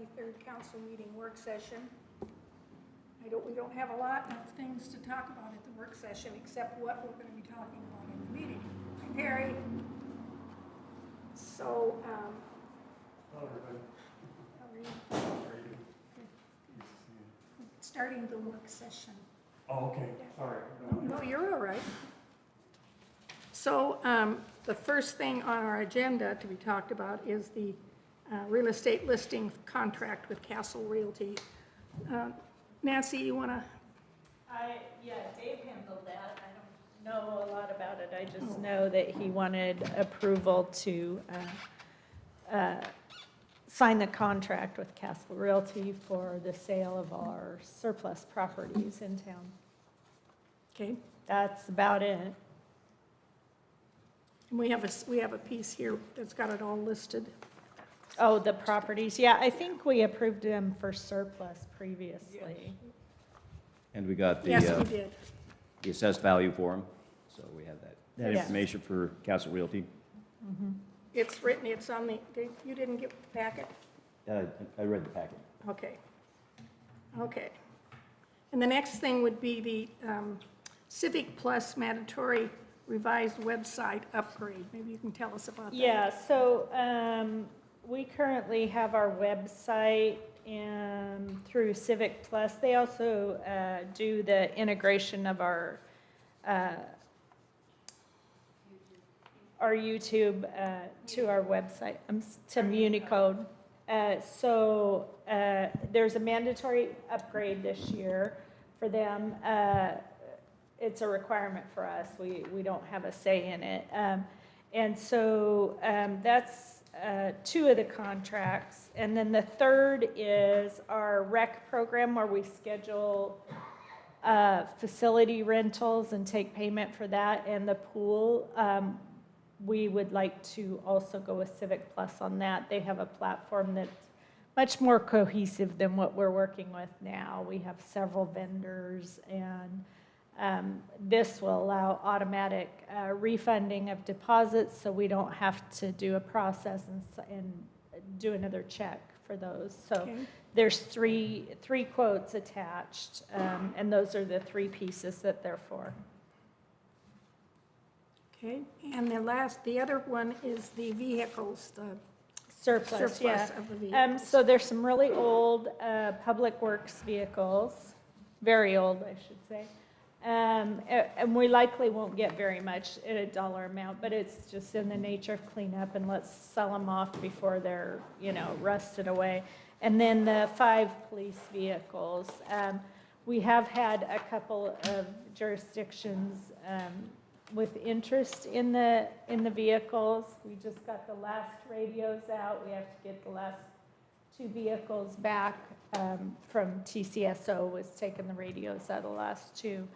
23rd council meeting work session. We don't have a lot of things to talk about at the work session except what we're going to be talking about in the meeting. Hi, Perry. So, Hello, everybody. how are you? How are you? Nice to see you. Starting the work session. Oh, okay, sorry. No, you're all right. So the first thing on our agenda to be talked about is the real estate listing contract with Castle Realty. Nancy, you want to? Yeah, Dave handled that. I don't know a lot about it. I just know that he wanted approval to sign the contract with Castle Realty for the sale of our surplus properties in town. Okay. That's about it. And we have a piece here that's got it all listed. Oh, the properties, yeah, I think we approved them for surplus previously. And we got Yes, we the did. assessed value for them, so we have that Yeah. information for Castle Realty. It's written, it's on the, you didn't get the packet? I read the packet. Okay. Okay. And the next thing would be the Civic Plus mandatory revised website upgrade. Maybe you can tell us about that. Yeah, so we currently have our website through Civic Plus. They also do the integration of our YouTube to our website, to Municode. So there's a mandatory upgrade this year for them. It's a requirement for us. We don't have a say in it. And so that's two of the contracts. And then the third is our rec program where we schedule facility rentals and take payment for that. And the pool, we would like to also go with Civic Plus on that. They have a platform that's much more cohesive than what we're working with now. We have several vendors, and this will allow automatic refunding of deposits, so we don't have to do a process and do another check for those. So Okay. there's three quotes attached, and those are the three pieces that they're for. Okay, and the other one is the vehicles, the Surplus, yeah. surplus of the vehicles. So there's some really old Public Works vehicles, very old, I should say. And we likely won't get very much at a dollar amount, but it's just in the nature of cleanup, and let's sell them off before they're, rusted away. And then the 5 police vehicles. We have had a couple of jurisdictions with interest in the vehicles. We just got the last radios out. We have to get the last 2 vehicles back from TCSO, was taking the radios out of the last 2.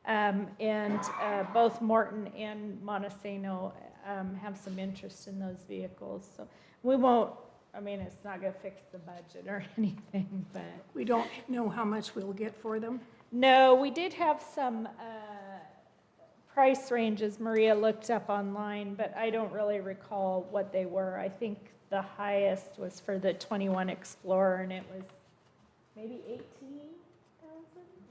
And both Morton and Montesano have some interest in those vehicles. So we won't, it's not going to fix the budget or anything, but. We don't know how much we'll get for them. No, we did have some price ranges Maria looked up online, but I don't really recall what they were. I think the highest was for the 21 Explorer, and it was maybe 18,000?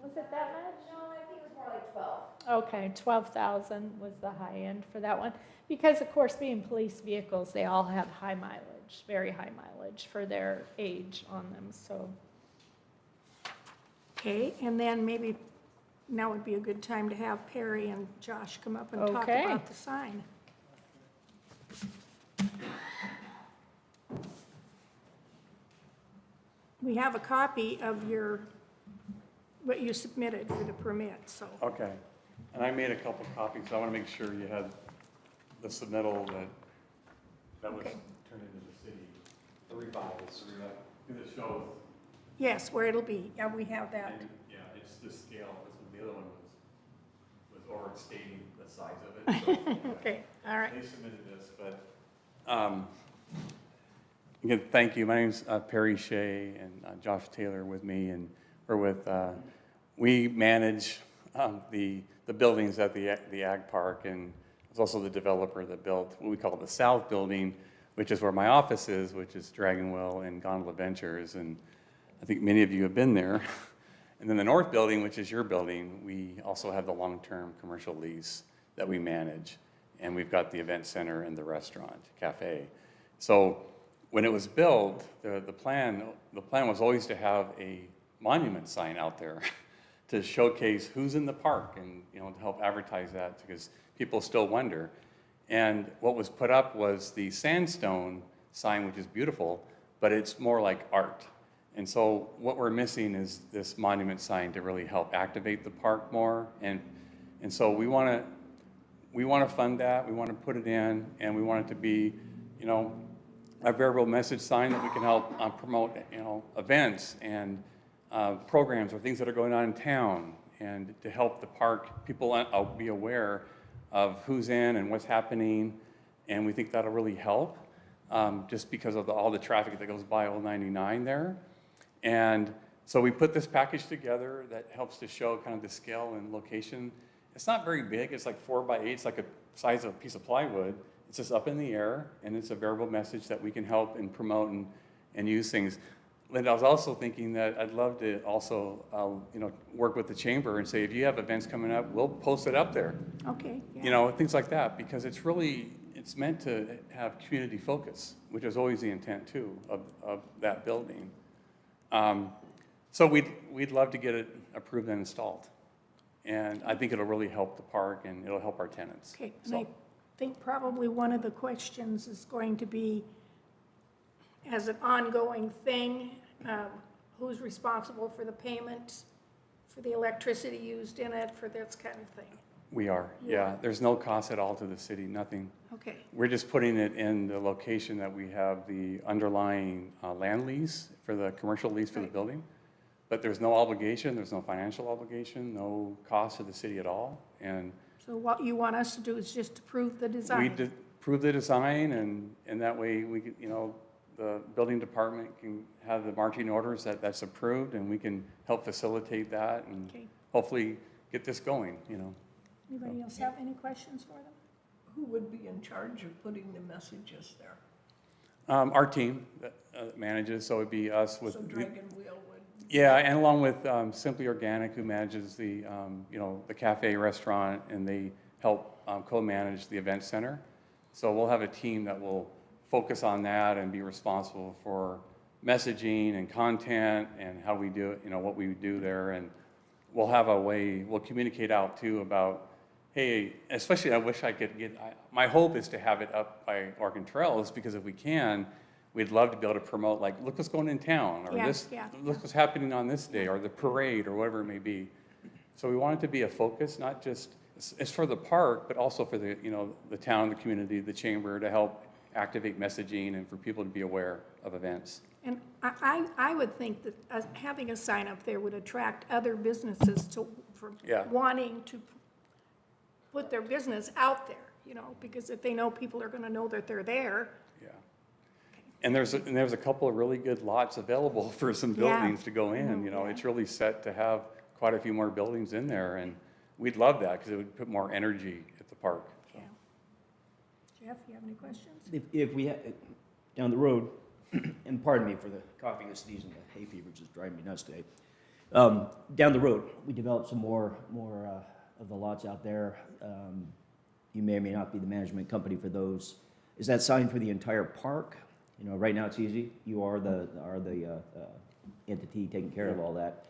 Was it that much? No, I think it was more like 12. Okay, 12,000 was the high end for that one. Because, of course, being police vehicles, they all have high mileage, very high mileage for their age on them, so. Okay, and then maybe now would be a good time to have Perry and Josh come up and talk Okay. about the sign. We have a copy of what you submitted for the permit, so. Okay, and I made a couple copies, so I want to make sure you had the submittal that was Okay. turned into the city, the revised, because it shows, Yes, where it'll be, yeah, we have that. and, yeah, it's the scale, the other one was overstating the size of it. So, yeah. Okay, all right. They submitted this, but, again, thank you. My name's Perry Shea, and Josh Taylor with me, and we're with, we manage the buildings at the Ag Park, and it's also the developer that built what we call the South Building, which is where my office is, which is Dragon Wheel and Gondola Ventures, and I think many of you have been there. And then the north building, which is your building, we also have the long-term commercial lease that we manage. And we've got the event center and the restaurant, cafe. So when it was built, the plan was always to have a monument sign out there to showcase who's in the park and, to help advertise that because people still wonder. And what was put up was the sandstone sign, which is beautiful, but it's more like art. And so what we're missing is this monument sign to really help activate the park more. And so we want to fund that, we want to put it in, and we want it to be, a variable message sign that we can help promote, events and programs or things that are going on in town, and to help the park, people be aware of who's in and what's happening, and we think that'll really help, just because of all the traffic that goes by Old 99 there. And so we put this package together that helps to show kind of the scale and location. It's not very big, it's like 4 by 8, it's like a size of a piece of plywood. It's just up in the air, and it's a variable message that we can help and promote and use things. Linda, I was also thinking that I'd love to also, work with the chamber and say, if you have events coming up, we'll post it up there. Okay, yeah. Things like that, because it's meant to have community focus, which is always the intent too of that building. So we'd love to get it approved and installed. And I think it'll really help the park and it'll help our tenants. Okay, and So, I think probably one of the questions is going to be, as an ongoing thing, who's responsible for the payments, for the electricity used in it, for this kind of thing? we are, yeah. There's no cost at all to the city, nothing. Okay, We're just putting it in the location that we have the underlying land lease for the commercial lease for the Right. building. But there's no obligation, there's no financial obligation, no cost to the city at all. And so what you want us to do is just approve the we design? approve the design, and that way we could, the building department can have the marching orders that's approved, and we can help facilitate that and Okay. hopefully get this going, Anybody else have any questions for them? Who would be in charge of putting the messages there? Our team that manages, so it'd be us with. So Dragon Wheel would, Yeah, and along with Simply Organic, who manages the, the cafe restaurant, and they help co-manage the event center. So we'll have a team that will focus on that and be responsible for messaging and content and how we do it, what we do there. And we'll have a way, we'll communicate out too about, hey, especially I wish I could my hope is to have it up by Oregon Trails, because if we can, we'd love to be able to promote, like, look what's going in town, or Yeah, this, yeah, look what's happening on this day, or the parade, or whatever it may be. So we want it to be a focus, not just, it's for the park, but also for the, the town, the community, the chamber, to help activate messaging and for people to be aware of events. And I would think that having a sign up there would attract other businesses for Yeah. wanting to put their business out there, because if they know people are going to know that they're there. Yeah. And there's a couple of really good lots available for some Yeah. buildings to go in, Yeah. It's really set to have quite a few more buildings in there, and we'd love that, because it would put more energy at the park. Yeah. Jeff, you have any questions? If we, down the road, and pardon me for the coughing and sneezing, the hay fever just driving me nuts today. Down the road, we develop some more of the lots out there. You may or may not be the management company for those. Is that signed for the entire park? Right now it's easy. You are the entity taking care of all that.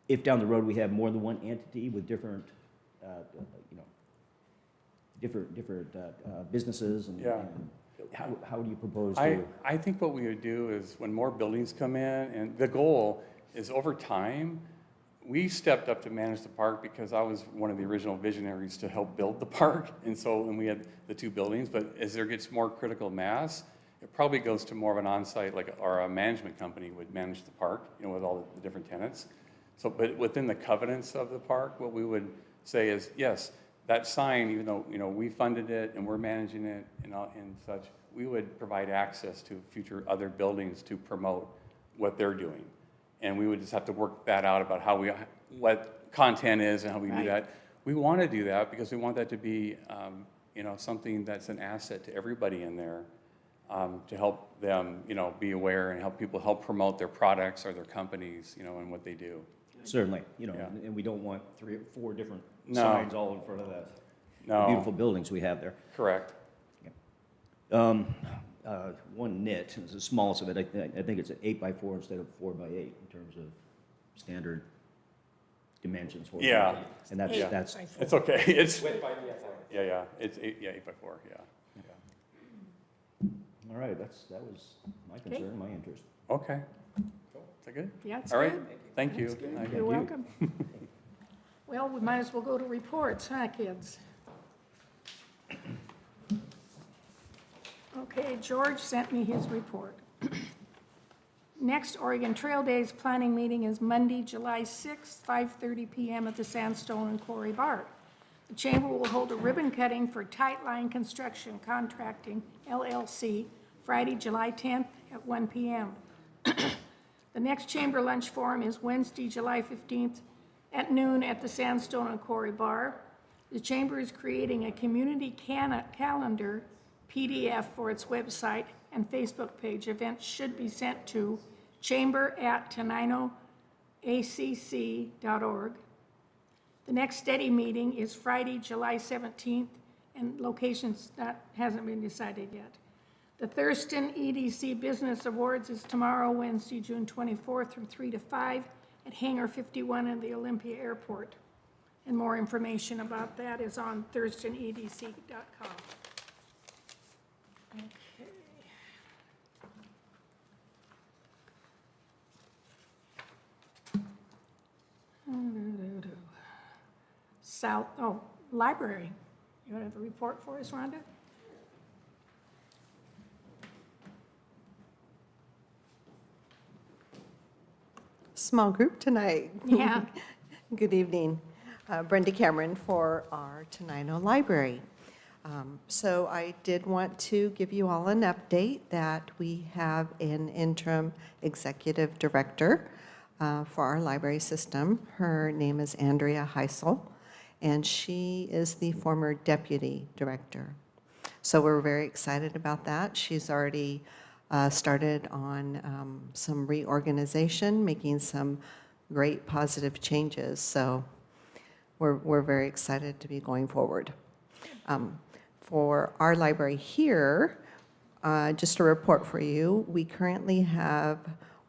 If down the road we have more than one entity with different, different businesses and, Yeah. and how do you propose to? I think what we would do is, when more buildings come in, and the goal is over time, we stepped up to manage the park because I was one of the original visionaries to help build the park, and we had the 2 buildings, but as there gets more critical mass, it probably goes to more of an on-site, or a management company would manage the park, with all the different tenants. So, but within the covenants of the park, what we would say is, yes, that sign, even though, we funded it and we're managing it and such, we would provide access to future other buildings to promote what they're doing. And we would just have to work that out about what content is and how we do Right. that. We want to do that because we want that to be, something that's an asset to everybody in there. to help them, be aware and help people help promote their products or their companies, and what they do. Certainly, Yeah. and we don't want 3 or 4 different No. signs all in front of the No. beautiful buildings we have there. Correct. One nit, is the smallest of it, I think it's an 8x4 instead of 4x8 in terms of standard dimensions. for it. Yeah. And that's, Eight that's, by four. It's okay. It's. Yeah, it's 8x4, yeah. all right, that was my concern, my interest. Okay. Is that good? Yeah, it's All right, good. thank you. That's good. Thank You're you. welcome. Well, we might as well go to reports, huh, kids? Okay, George sent me his report. Next Oregon Trail Days planning meeting is Monday, July 6th, 5:30 PM at the Sandstone and Quarry Bar. The chamber will hold a ribbon cutting for Tightline Construction Contracting LLC, Friday, July 10th at 1 PM. The next chamber lunch forum is Wednesday, July 15th at noon at the Sandstone and Quarry Bar. The chamber is creating a community calendar PDF for its website and Facebook page. Events should be sent to chamber@teninoacc.org. The next steady meeting is Friday, July 17th, and locations hasn't been decided yet. The Thurston EDC Business Awards is tomorrow, Wednesday, June 24th from 3 to 5 at Hangar 51 in the Olympia Airport. And more information about that is on thurstonedc.com. Okay. Library. You want to have a report for us, Rhonda? Small group tonight. Yeah. Good evening. Brenda Cameron for our Tenino Library. So I did want to give you all an update that we have an interim executive director for our library system. Her name is Andrea Heisel, and she is the former deputy director. So we're very excited about that. She's already started on some reorganization, making some great positive changes. So we're very excited to be going forward. For our library here, just a report for you, we currently have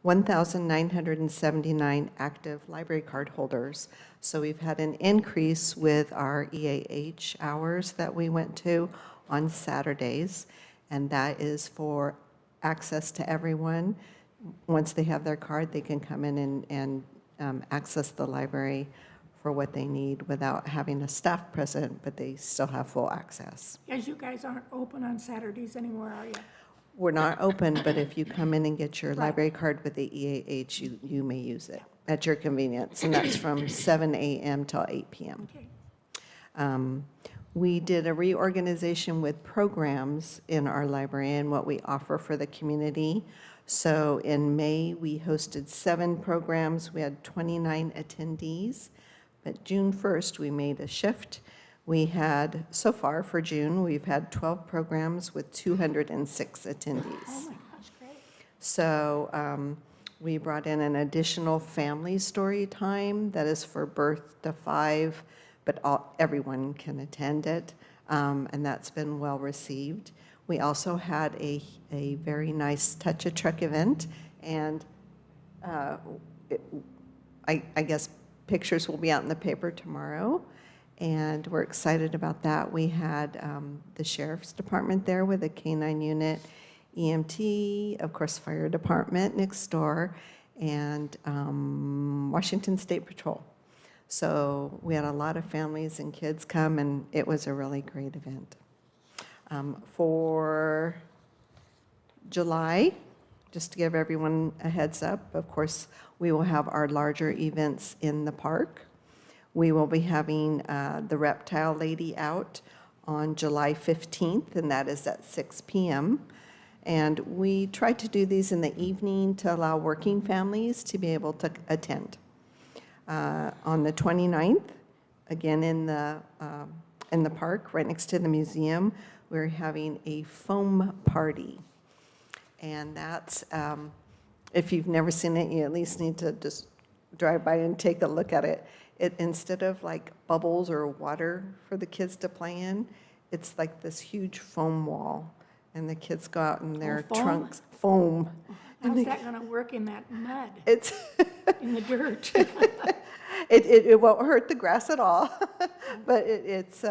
1,979 active library card holders. So we've had an increase with our EAH hours that we went to on Saturdays, and that is for access to everyone. Once they have their card, they can come in and access the library for what they need without having a staff present, but they still have full access. As you guys aren't open on Saturdays anymore, are you? We're not open, but if you come in and get your Right. library card with the EAH, you may use it at your convenience, and that's from 7 a.m. till 8 p.m. Okay. We did a reorganization with programs in our library and what we offer for the community. So in May, we hosted 7 programs. We had 29 attendees. But June 1st, we made a shift. We had, so far for June, we've had 12 programs with 206 attendees. Oh my gosh, great. So we brought in an additional family story time that is for birth to 5, but everyone can attend it, and that's been well received. We also had a very nice Touch a Truck event, and I guess pictures will be out in the paper tomorrow, and we're excited about that. We had the Sheriff's Department there with a K-9 unit, EMT, of course, Fire Department next door, and Washington State Patrol. So we had a lot of families and kids come, and it was a really great event. For July, just to give everyone a heads up, of course, we will have our larger events in the park. We will be having the Reptile Lady out on July 15th, and that is at 6 p.m. And we try to do these in the evening to allow working families to be able to attend. On the 29th, again in the park, right next to the museum, we're having a foam party. And that's, if you've never seen it, you at least need to just drive by and take a look at it. Instead of like bubbles or water for the kids to play in, it's like this huge foam wall. And the kids go out in their foam? trunks, foam. How's that gonna work in that mud, It's, in the dirt? it won't hurt the grass at all, but it's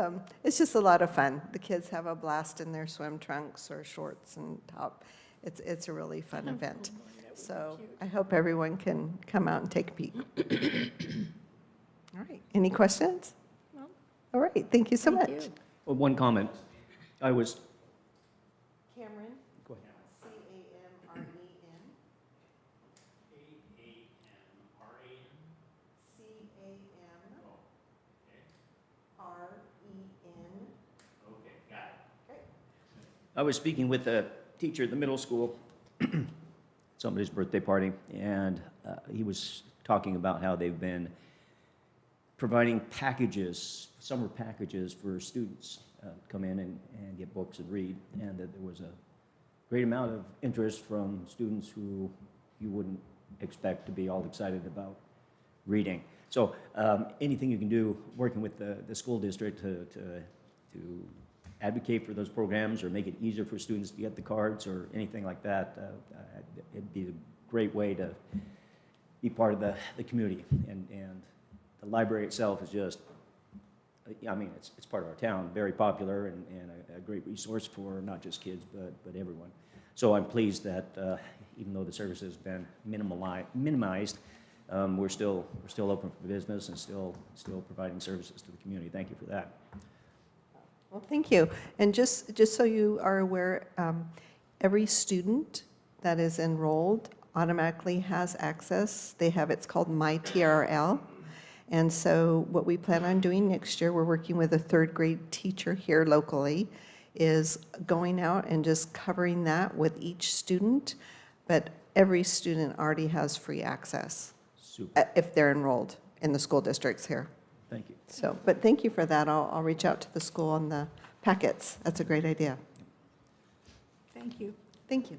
just a lot of fun. The kids have a blast in their swim trunks or shorts and top. It's a really fun event. So I hope everyone can come out and take a peek. All right, any questions? No. All right, thank you so Thank much. you. Well, one comment. I was, Cameron? go ahead. C-A-M-R-E-N? C-A-M-R-E-N? I was speaking with a teacher at the middle school, somebody's birthday party, and he was talking about how they've been providing packages, summer packages for students come in and get books and read, and that there was a great amount of interest from students who you wouldn't expect to be all excited about reading. So anything you can do working with the school district to advocate for those programs or make it easier for students to get the cards or anything like that, it'd be a great way to be part of the community. And the library itself is just, I mean, it's part of our town, very popular and a great resource for not just kids, but everyone. So I'm pleased that even though the service has been minimized, we're still open for business and still providing services to the community. Thank you for that. Well, thank you. And just so you are aware, every student that is enrolled automatically has access. They have, it's called My TRL. And so what we plan on doing next year, we're working with a third grade teacher here locally, is going out and just covering that with each student. But every student already has free access Super. if they're enrolled in the school districts here. Thank you. So, but thank you for that. I'll reach out to the school on the packets. That's a great idea. Thank you. Thank you.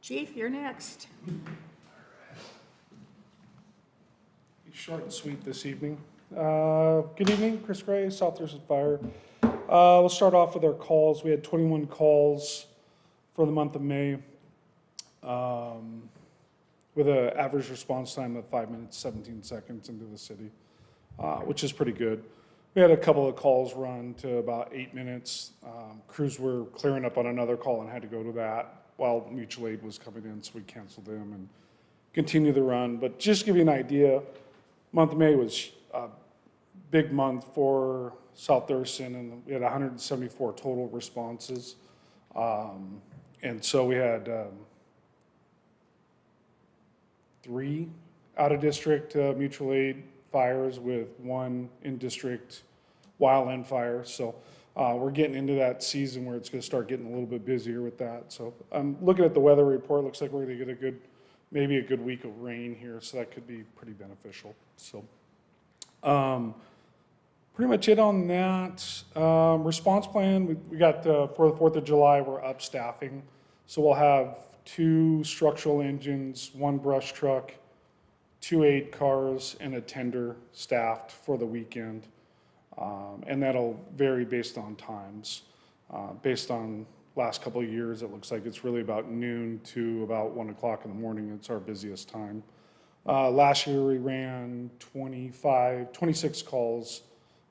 Chief, you're next. Short and sweet this evening. Good evening, Chris Gray, South Thurston Fire. We'll start off with our calls. We had 21 calls for the month of May, with an average response time of 5 minutes, 17 seconds into the city, which is pretty good. We had a couple of calls run to about 8 minutes. Crews were clearing up on another call and had to go to that while mutual aid was coming in, so we canceled them and continued the run. But just to give you an idea, month of May was a big month for South Thurston, and we had 174 total responses. And so we had 3 out-of-district mutual aid fires with 1 in-district wildland fire. So we're getting into that season where it's going to start getting a little bit busier with that. So I'm looking at the weather report. Looks like we're going to get maybe a good week of rain here, so that could be pretty beneficial. So pretty much it on that. Response plan, we got for the 4th of July, we're up staffing. So we'll have 2 structural engines, 1 brush truck, 2 aid cars, and a tender staffed for the weekend. And that'll vary based on times. Based on last couple of years, it looks like it's really about noon to about 1 o'clock in the morning. It's our busiest time. Last year we ran 26 calls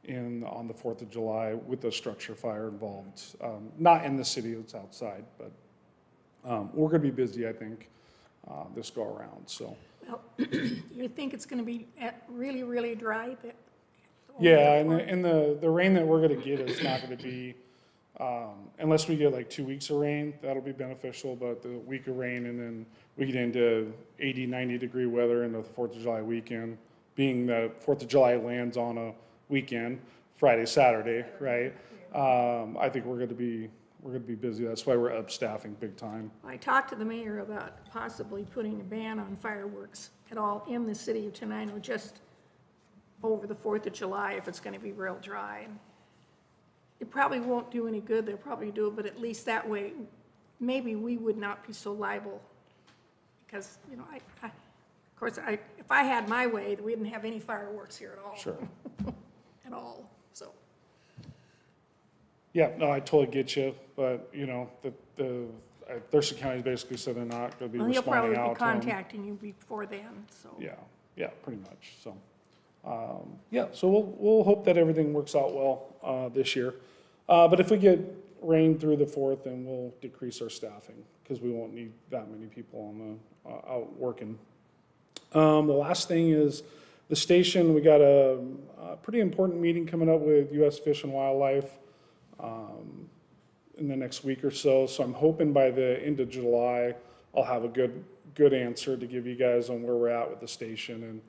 on the 4th of July with a structure fire involved. Not in the city, it's outside, but we're going to be busy, I think, this go around. So. Well, you think it's going to be really, really dry? Yeah, and the rain that we're going to get is not going to be, unless we get like 2 weeks of rain, that'll be beneficial, but the week of rain and then we get into 80, 90 degree weather in the 4th of July weekend, being that 4th of July lands on a weekend, Friday, Saturday, right? I think we're going to be busy. That's why we're up staffing big time. I talked to the mayor about possibly putting a ban on fireworks at all in the city of Tenino just over the 4th of July if it's going to be real dry. it probably won't do any good, they'll probably do it, but at least that way, maybe we would not be so liable. Because, you know, of course, if I had my way, we wouldn't have any fireworks here at all. Sure. At all, so. Yeah, no, I totally get you, but, you know, Thurston County basically said they're not gonna be Well, he'll probably responding be out to them. contacting you before then, so. Yeah, pretty much, so. Yeah, so we'll hope that everything works out well, this year. But if we get rain through the 4th, then we'll decrease our staffing, because we won't need that many people on the, out working. The last thing is the station, we got a pretty important meeting coming up with U.S. Fish and Wildlife in the next week or so. So I'm hoping by the end of July, I'll have a good answer to give you guys on where we're at with the station,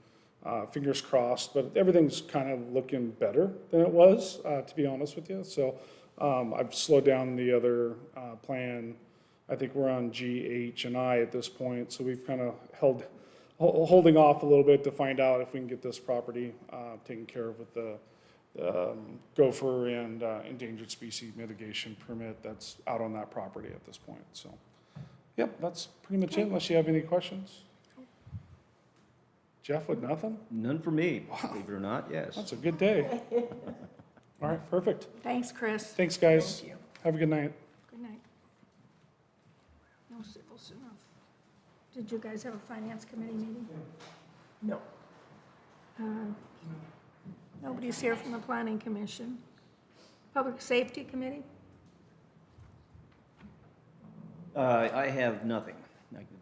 and fingers crossed. But everything's kind of looking better than it was, to be honest with you. So I've slowed down the other plan. I think we're on G, H, and I at this point. So we've kind of holding off a little bit to find out if we can get this property taken care of with the gopher and endangered species mitigation permit that's out on that property at this point. So, yep, that's pretty much it, unless you have any questions. Jeff with nothing? None for me, believe it or not, yes. That's a good day. All right, perfect. Thanks, Chris. Thanks, guys. Thank you. Have a good night. Good night. No civil enough. Did you guys have a finance committee meeting? No. Nobody's here from the planning commission. Public safety committee? I have nothing.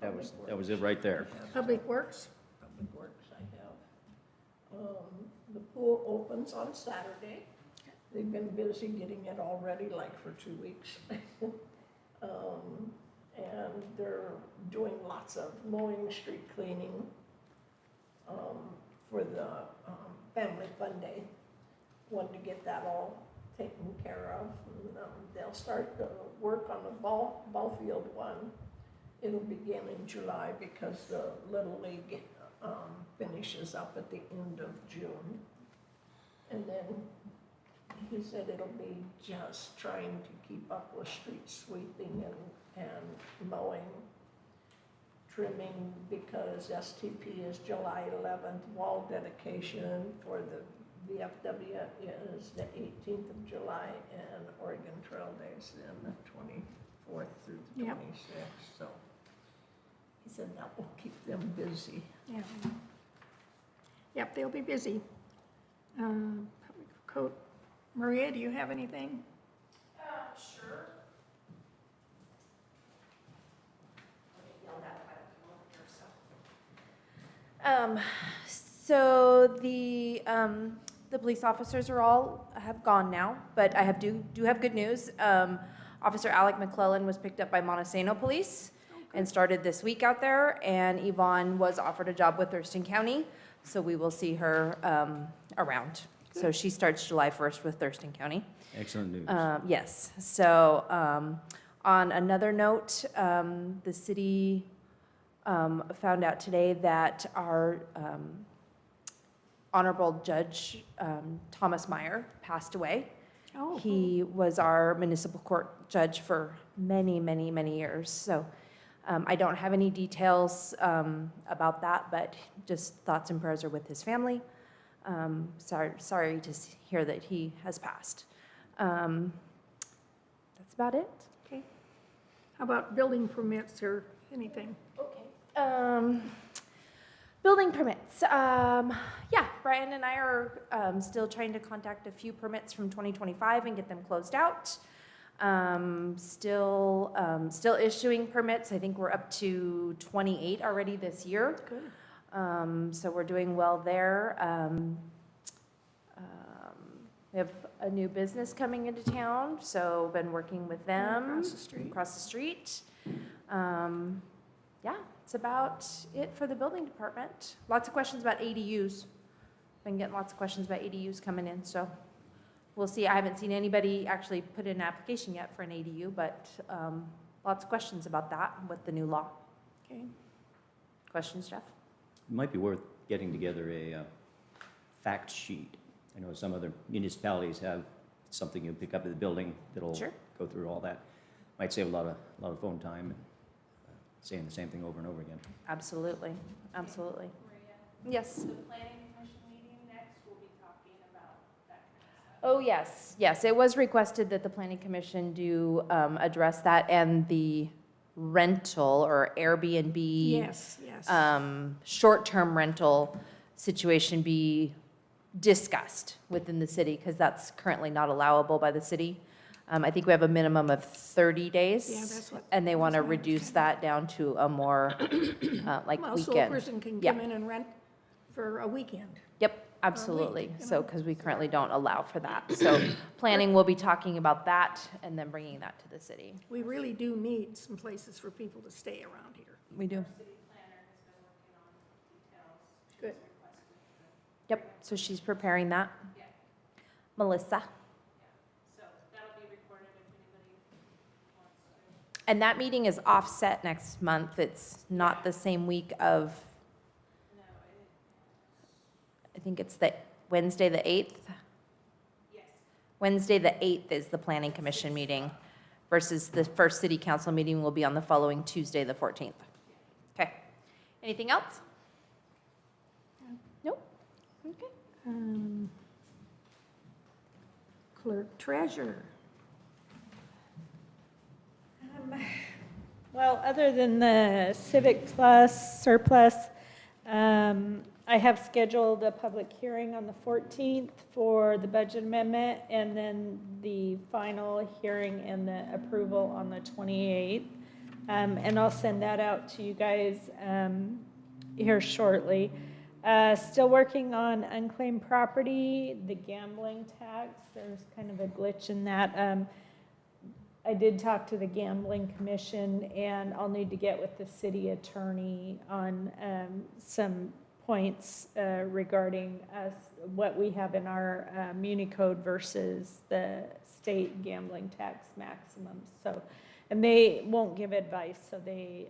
That was it right there. Public works? Public Works I have. The pool opens on Saturday. They've been busy getting it all ready, like for 2 weeks. And they're doing lots of mowing, street cleaning for the Family Fun Day. Wanted to get that all taken care of. And, they'll start the work on the ball field one. It'll begin in July because the Little League finishes up at the end of June. And then he said it'll be just trying to keep up with street sweeping and mowing, trimming, because STP is July 11th. Wall dedication for the VFW is the 18th of July, and Oregon Trail Day is then the 24th through the 26th. So he said that will keep them busy. Yeah. Yep, they'll be busy. Public code. Maria, do you have anything? Sure. So the police officers have gone now, but I do have good news. Officer Alec McClellan was picked up by Montesano Police and started this week out there, and Yvonne was offered a job with Thurston County, so we will see her around. So she starts July 1st with Thurston County. Excellent news. Yes, so on another note, the city found out today that our Honorable Judge Thomas Meyer passed away. Oh. He was our municipal court judge for many, many, many years. So I don't have any details about that, but just thoughts and prayers are with his family. Sorry to hear that he has passed. That's about it. Okay. How about building permits or anything? Okay. Building permits. Yeah, Brian and I are still trying to contact a few permits from 2025 and get them closed out. Still issuing permits. I think we're up to 28 already this year. Good. So we're doing well there. We have a new business coming into town, so been working with them. Across the street. Across the street. Yeah, it's about it for the building department. Lots of questions about ADUs. Been getting lots of questions about ADUs coming in, so we'll see. I haven't seen anybody actually put in an application yet for an ADU, but lots of questions about that with the new law. Okay. Questions, Jeff? It might be worth getting together a fact sheet. I know some other municipalities have it's something you pick up at the building that'll Sure. go through all that. Might save a lot of phone time and saying the same thing over and over again. Absolutely, absolutely. Yes. The planning commission meeting next, we'll be talking about that kind of stuff. Oh, yes, yes, it was requested that the planning commission do address that and the rental or Airbnb. Yes, yes. Short-term rental situation be discussed within the city, because that's currently not allowable by the city. I think we have a minimum of 30 days. Yeah, that's what- And they want to that's my reduce that down to a more, like, Well, so a weekend. person can Yeah. come in and rent for a weekend. Yep, absolutely. you So, know. because we currently don't allow for that. So planning will be talking about that and then bringing that to the city. We really do need some places for people to stay around here. We do. Good. Yep, so she's preparing that. Melissa. So that'll be recorded if anybody wants to. And that meeting is offset next month. It's not the same week of, I think it's the Wednesday, the 8th? Yes. Wednesday, the 8th is the planning commission meeting versus the first city council meeting will be on the following Tuesday, the 14th. Okay. Anything else? Nope. Okay. Clerk treasurer. Well, other than the Civic Plus surplus, I have scheduled a public hearing on the 14th for the budget amendment, and then the final hearing and the approval on the 28th. And I'll send that out to you guys here shortly. Still working on unclaimed property, the gambling tax. There's kind of a glitch in that. I did talk to the gambling commission, and I'll need to get with the city attorney on some points regarding us, what we have in our Muni code versus the state gambling tax maximums. So, and they won't give advice, so they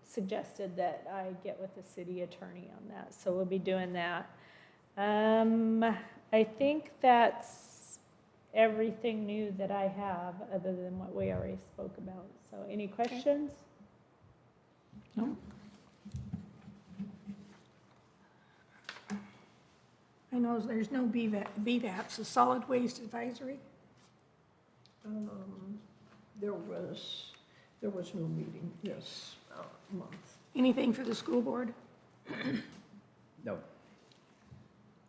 suggested that I get with the city attorney on that. So we'll be doing that. I think that's everything new that I have, other than what we already spoke about. So any questions? No. I know there's no BVAPs, the Solid Waste Advisory. There was no meeting this month. Anything for the school board? No,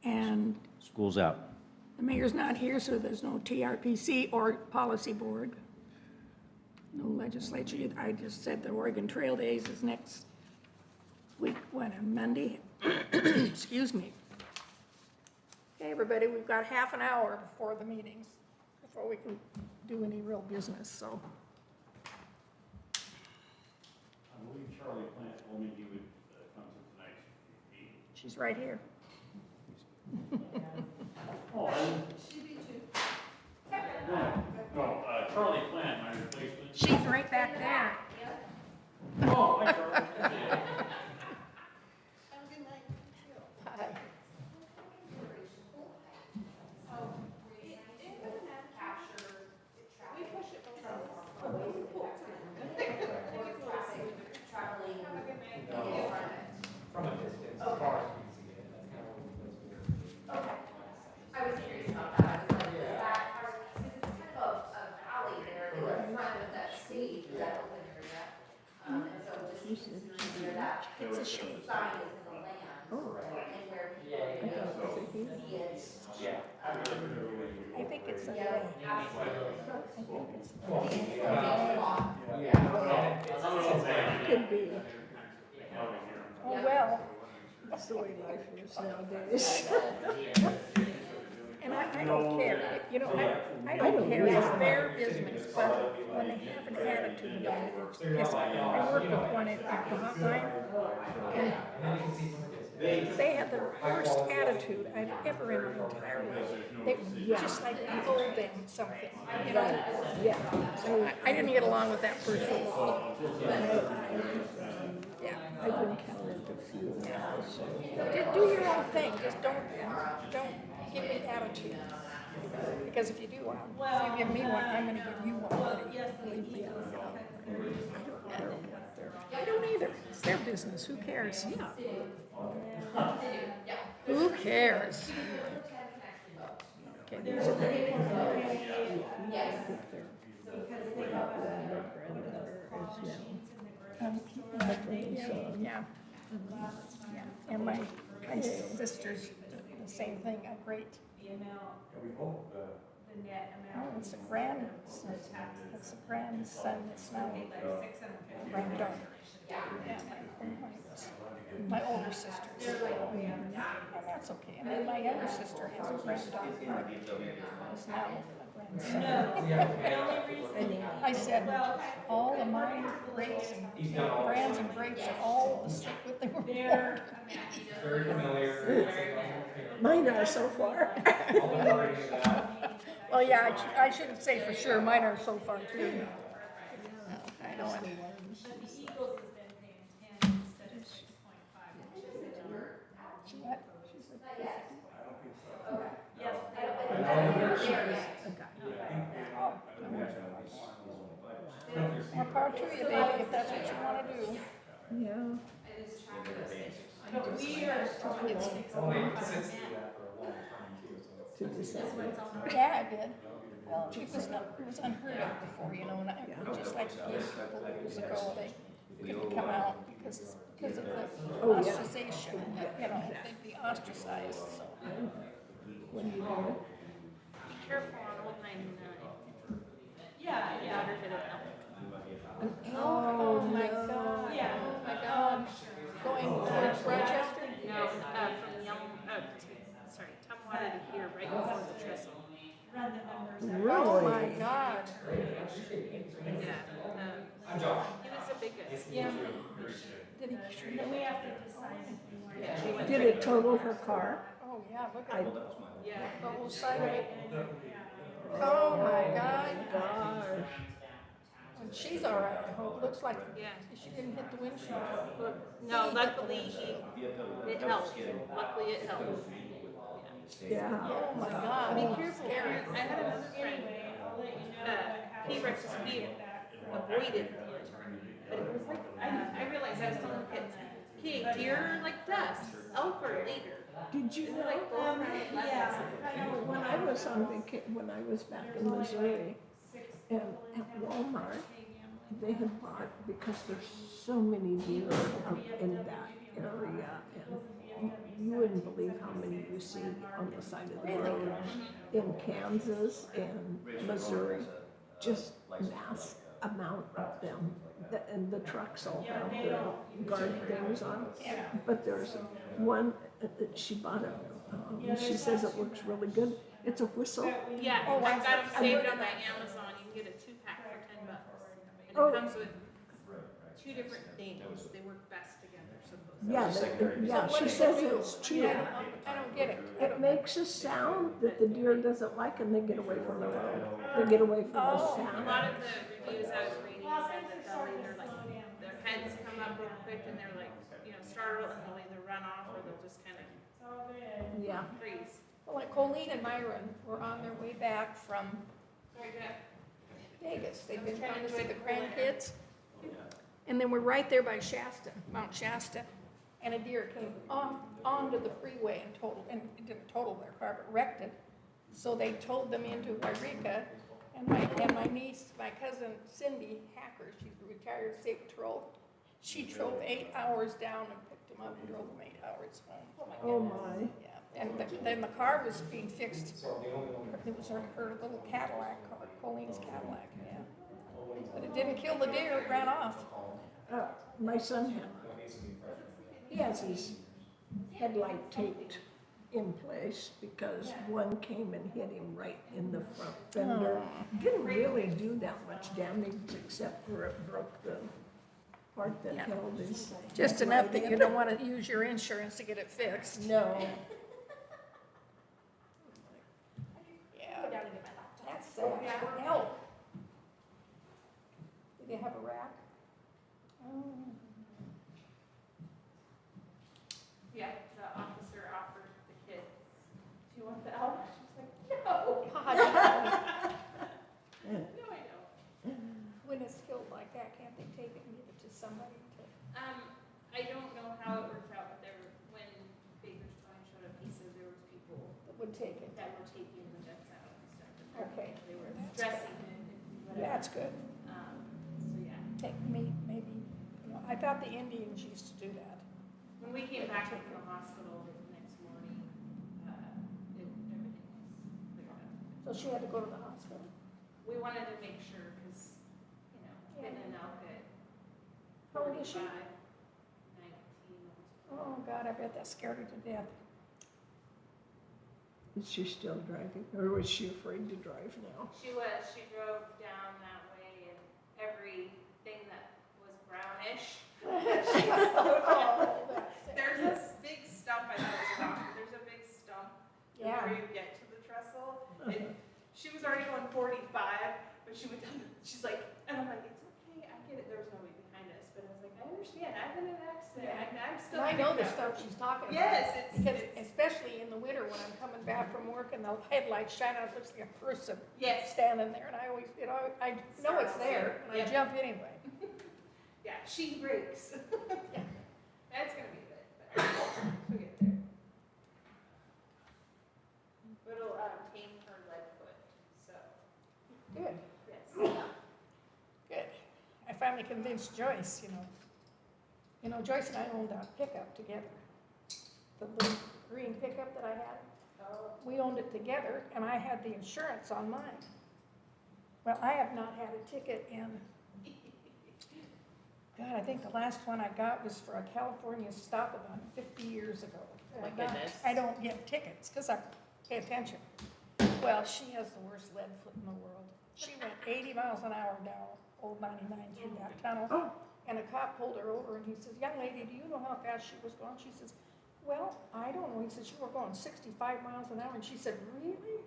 And school's out. the mayor's not here, so there's no TRPC or policy board. No legislature. I just said the Oregon Trail Days is next week, when, on Monday? Excuse me. Okay, everybody, we've got half an hour before the meetings, before we can do any real business, so. I believe Charlie Plant told me he would come to tonight's meeting. She's right here. No, Charlie Plant, my replacement. She's right back there. Oh, hi, Charlie. It's a shame. I think it's a day. I think it's could be. Oh, well, That's the way life is nowadays. and I don't care, you know, I don't care, it's their business, but when they have an attitude about it, yes, I worked with one at the hotline, and they had the worst attitude I've ever in my entire life. They, just like you owed them something, you know? Yeah. So I didn't get along with that person at all. Yeah, I've encountered a few now, so. just do your own thing, just don't give me attitude. Because if you do, if you give me one, I'm gonna give you one, buddy. Believe me, I don't either. It's their business. Who cares? Who cares? Okay, these are yeah. Yeah, and my sister's the same thing, a great. Oh, it's a grandson, it's a grandson, it's now a granddaughter. Yeah, my older sister's. And that's okay, and then my younger sister has a granddaughter, is now a grandson. I said, all of mine greats and grands and greats are all the same, what they were born. Very familiar. Mine are so far. Well, yeah, I shouldn't say for sure, mine are so far too. I know it. The Eagles has been paying 10 instead of 6.5. She what? More power to you, baby, if that's what you wanna do. Yeah. But we are To decide. Yeah, I did. Well, it was unheard of before, you know, and just like a couple of years ago, they couldn't come out because of the ostracization, you know, they'd be ostracized, so. When you do. Be careful on Old 99. Yeah, My yeah. daughter hit it. Oh, my God. Yeah. Oh, my God. Going towards Rochester? No, from sorry, Tumwater to here, right before the trestle. Run the numbers. Oh, my God. Yeah. I'm Josh. He was the biggest. Yeah. Did he? Then we have to decide if we want to. Did it total her car? Oh, yeah, look I, at Yeah. the whole side of it. Oh, my God. gosh. And she's all right, I hope. Looks like Yeah. she didn't hit the windshield. No, luckily it helped. Luckily it helped. Yeah. Oh, my God. Be careful. Scary. I had another friend. He avoided it, but it was like I realized I was telling the kids, okay, deer are like dust, elk are later. Did you know, Like both around Yeah. when I was on when I was back in Missouri, and at Walmart, they had bought, because there's so many deer up in that area, and you wouldn't believe how many you see on the side of the road in Kansas and Missouri, just mass amount of them. And the trucks all have their guard things on, but there's one, she bought it, she says it works really good. It's a whistle. Yeah, Oh, I've got them I saved heard on my that. Amazon. You can get a 2-pack for $10. And Oh. it comes with 2 different things. They work best together, supposedly. Yeah, yeah, she says it's true. I don't get it. It makes a sound that the deer doesn't like, and they get away from the road. They get away from the A sound. lot of the reviews I was reading said that they'll either like, their heads come up real quick and they're like, startled, and they'll either run off or they'll just kind of Yeah. freeze. Well, like Colleen and Myron were on their way back from Very good. Vegas. They've been trying to see the grandkids. And then we're right there by Shasta, Mount Shasta. And a deer came onto the freeway and it didn't total their car, but wrecked it. So they towed them into Wairika. And my niece, my cousin Cindy Hacker, she's a retired state patrol. She drove 8 hours down and picked them up and drove them 8 hours home. Oh, my. Yeah, and then the car was being fixed. It was her little Cadillac car, Colleen's Cadillac, yeah. But it didn't kill the deer, it ran off. My son he has his headlight taped in place because one came and hit him right in the front fender. Didn't really do that much damage except for it broke the part that Yeah. held his. Just enough that you don't want to use your insurance to get it fixed. No. Yeah. That's sad. Help. Did they have a rack? Oh. Yeah, the officer offered the kids, do you want the elk? She's like, no. I don't know how it worked out, but when Baker's Towing showed up, he said there was people That would take it. that were taking the jets out and stuff. Okay. They were That's dressing it and whatever. That's good. So yeah, Take me, maybe, I thought the Indians used to do that. when we came back from the hospital the next morning, everything was cleared up. So she had to go to the hospital. We wanted to make sure, because, been in Alca at How old is she? 45, 19. Oh, God, I bet that scared her to death. Is she still driving, or was she afraid to drive now? She drove down that way and everything that was brownish. Oh, that's it. There's this big stump, I thought it was a doctor, there's a big stump Yeah. where you get to the trestle. And she was already going 45, but she went down, she's like, and I'm like, it's okay, I get it, there was nobody behind us, but I was like, I understand, I've been in an accident, I'm still. And I know the picking up." stuff she's talking about. Yes, Because especially in the winter when I'm coming back from work and the headlights shine out, it looks like a person Yes, standing there. And I always, I know it's there and I Yep. jump anyway. yeah, she breaks. Yeah. That's gonna be a bit, but she'll get there. But it'll tame her lead foot, so, Good, yes. good. I finally convinced Joyce, Joyce and I owned a pickup together. The little green pickup that I had. Oh, We owned it together and I had the insurance on mine. Well, I have not had a ticket in, God, I think the last one I got was for a California stop about 50 years ago. My And goodness. I don't get tickets because I pay attention. Well, she has the worst lead foot in the world. She went 80 miles an hour down Old 99 through that tunnel. And a cop pulled her over and he says, young lady, do you know how fast she was going? She says, well, I don't know. He said, you were going 65 miles an hour. And she said, really?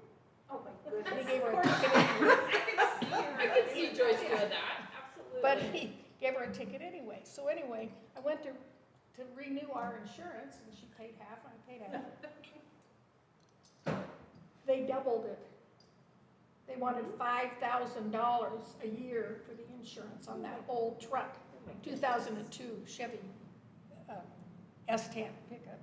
oh my And goodness. he gave her a ticket anyway. I can see Joyce doing that, absolutely. But he gave her a ticket anyway. So anyway, I went to renew our insurance and she paid half and I paid half. They doubled it. They wanted $5,000 a year for the insurance on that old truck, 2002 Chevy S10 pickup.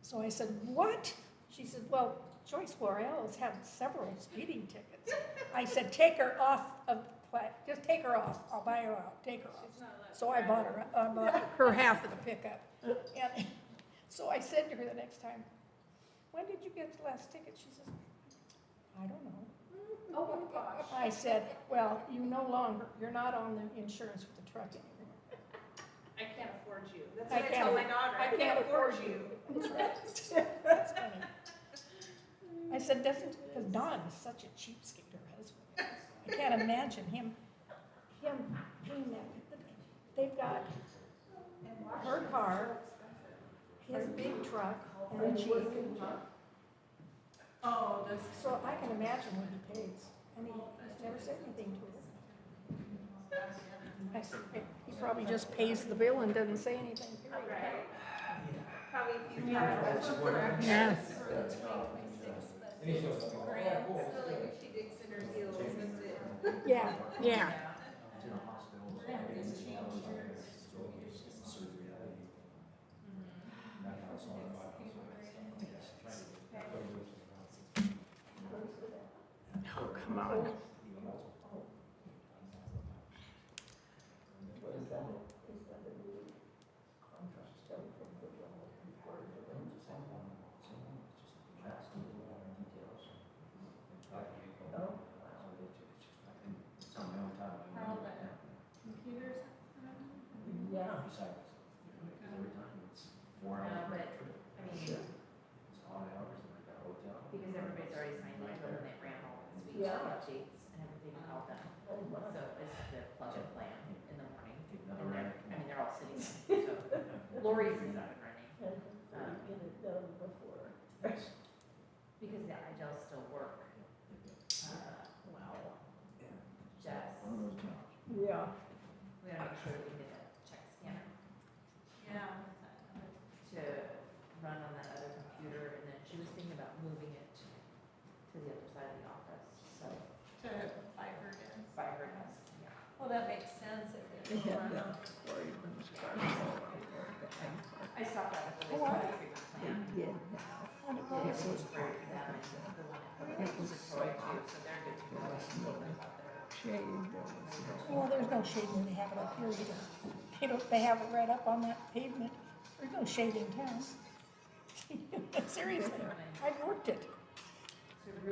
So I said, what? She said, well, Joyce L'Oreal has had several speeding tickets. I said, take her off of, just take her off. I'll buy her out, take her off. So I bought her half of the pickup. And so I said to her the next time, when did you get the last ticket? She says, I don't know. Oh my gosh. I said, well, you're not on the insurance for the truck anymore. I can't afford you. That's I what I can't tell my afford- daughter, I I can't afford you. That's right. That's funny. I said, because Don is such a cheapskate, her husband. I can't imagine him paying that. They've got her car, his big truck, and a Jeep. Oh, So I can imagine what he pays, and he's never said anything to her. I said, he probably just pays the bill and doesn't say anything, period. right. Probably if you have. Yeah. She digs in her heels, that's it. Yeah, yeah. Oh, come on. Yeah. Because everybody's already signed in, and they ran all the speech Yeah. updates and everything all done. So it's the plug and plan in the morning. And they're all sitting, so Lori's is up and running. Get it done before. Because the iGels still work. Wow. Jess, Yeah. we gotta make sure that we get a check scanner Yeah. to run on that other computer, and then she was thinking about moving it to the other side of the office, so To buy her desk. by her desk, yeah. Well, that makes sense if it's. Yeah. Quarryman's car show out there at the ag park. I stopped at the Oh, are They did have, it was, it was so hot. There was no shade, there was no. Well, there's no shade when they have it up here either. They have it right up on that pavement. There's no shade in town. Seriously, I've worked it.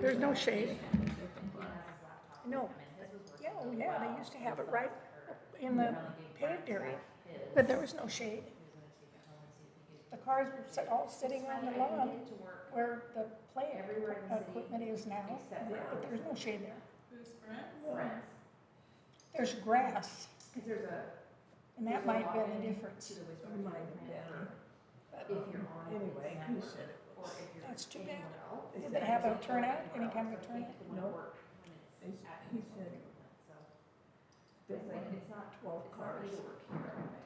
There's no shade. No. Yeah, oh yeah, they used to have it right in the paved area, but there was no shade. The cars were all sitting on the lawn where the play equipment is now, but there's no shade there. There's grass, and that might have been the difference. It might have been. Anyway, he said it was. That's too bad. Did they have a turnout, any kind of a turnout? No. He said, there were 12 cars,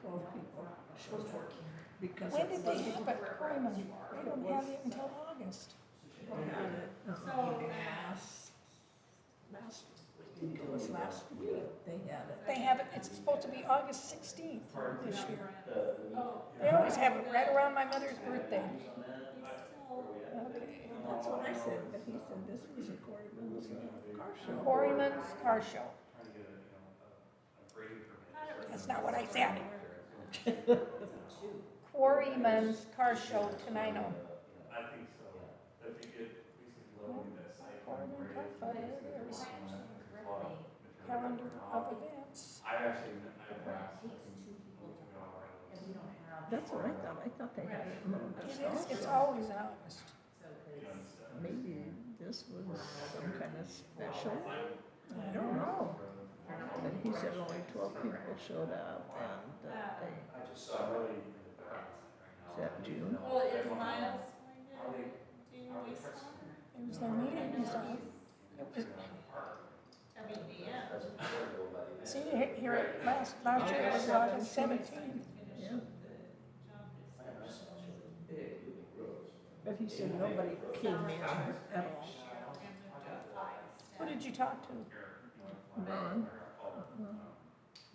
12 people showed up. Because When it did they was- have it, Coleman? They don't have it until August. They had it, last, I think it was last week, they had it. They have it, it's supposed to be August 16th this year. They always have it right around my mother's birthday. Okay. That's what I said, but he said this was a Quarryman's car show. Quarryman's Car Show. That's not what I said. Quarryman's Car Show, Tenino. I think so. If you get, Quarryman Car Show, there it is. Calendar of events. I actually, That's what I thought they had it in It August. is, it's always in August. Maybe this was some kind of special, I don't know. But he said only 12 people showed up and that they, is that June? Well, is Miles going to do wastewater? It was their meeting, so it was, I mean, yeah. see, here, last year it was August 17th. Yeah. But he said nobody came in at all. Who did you talk to? Ron,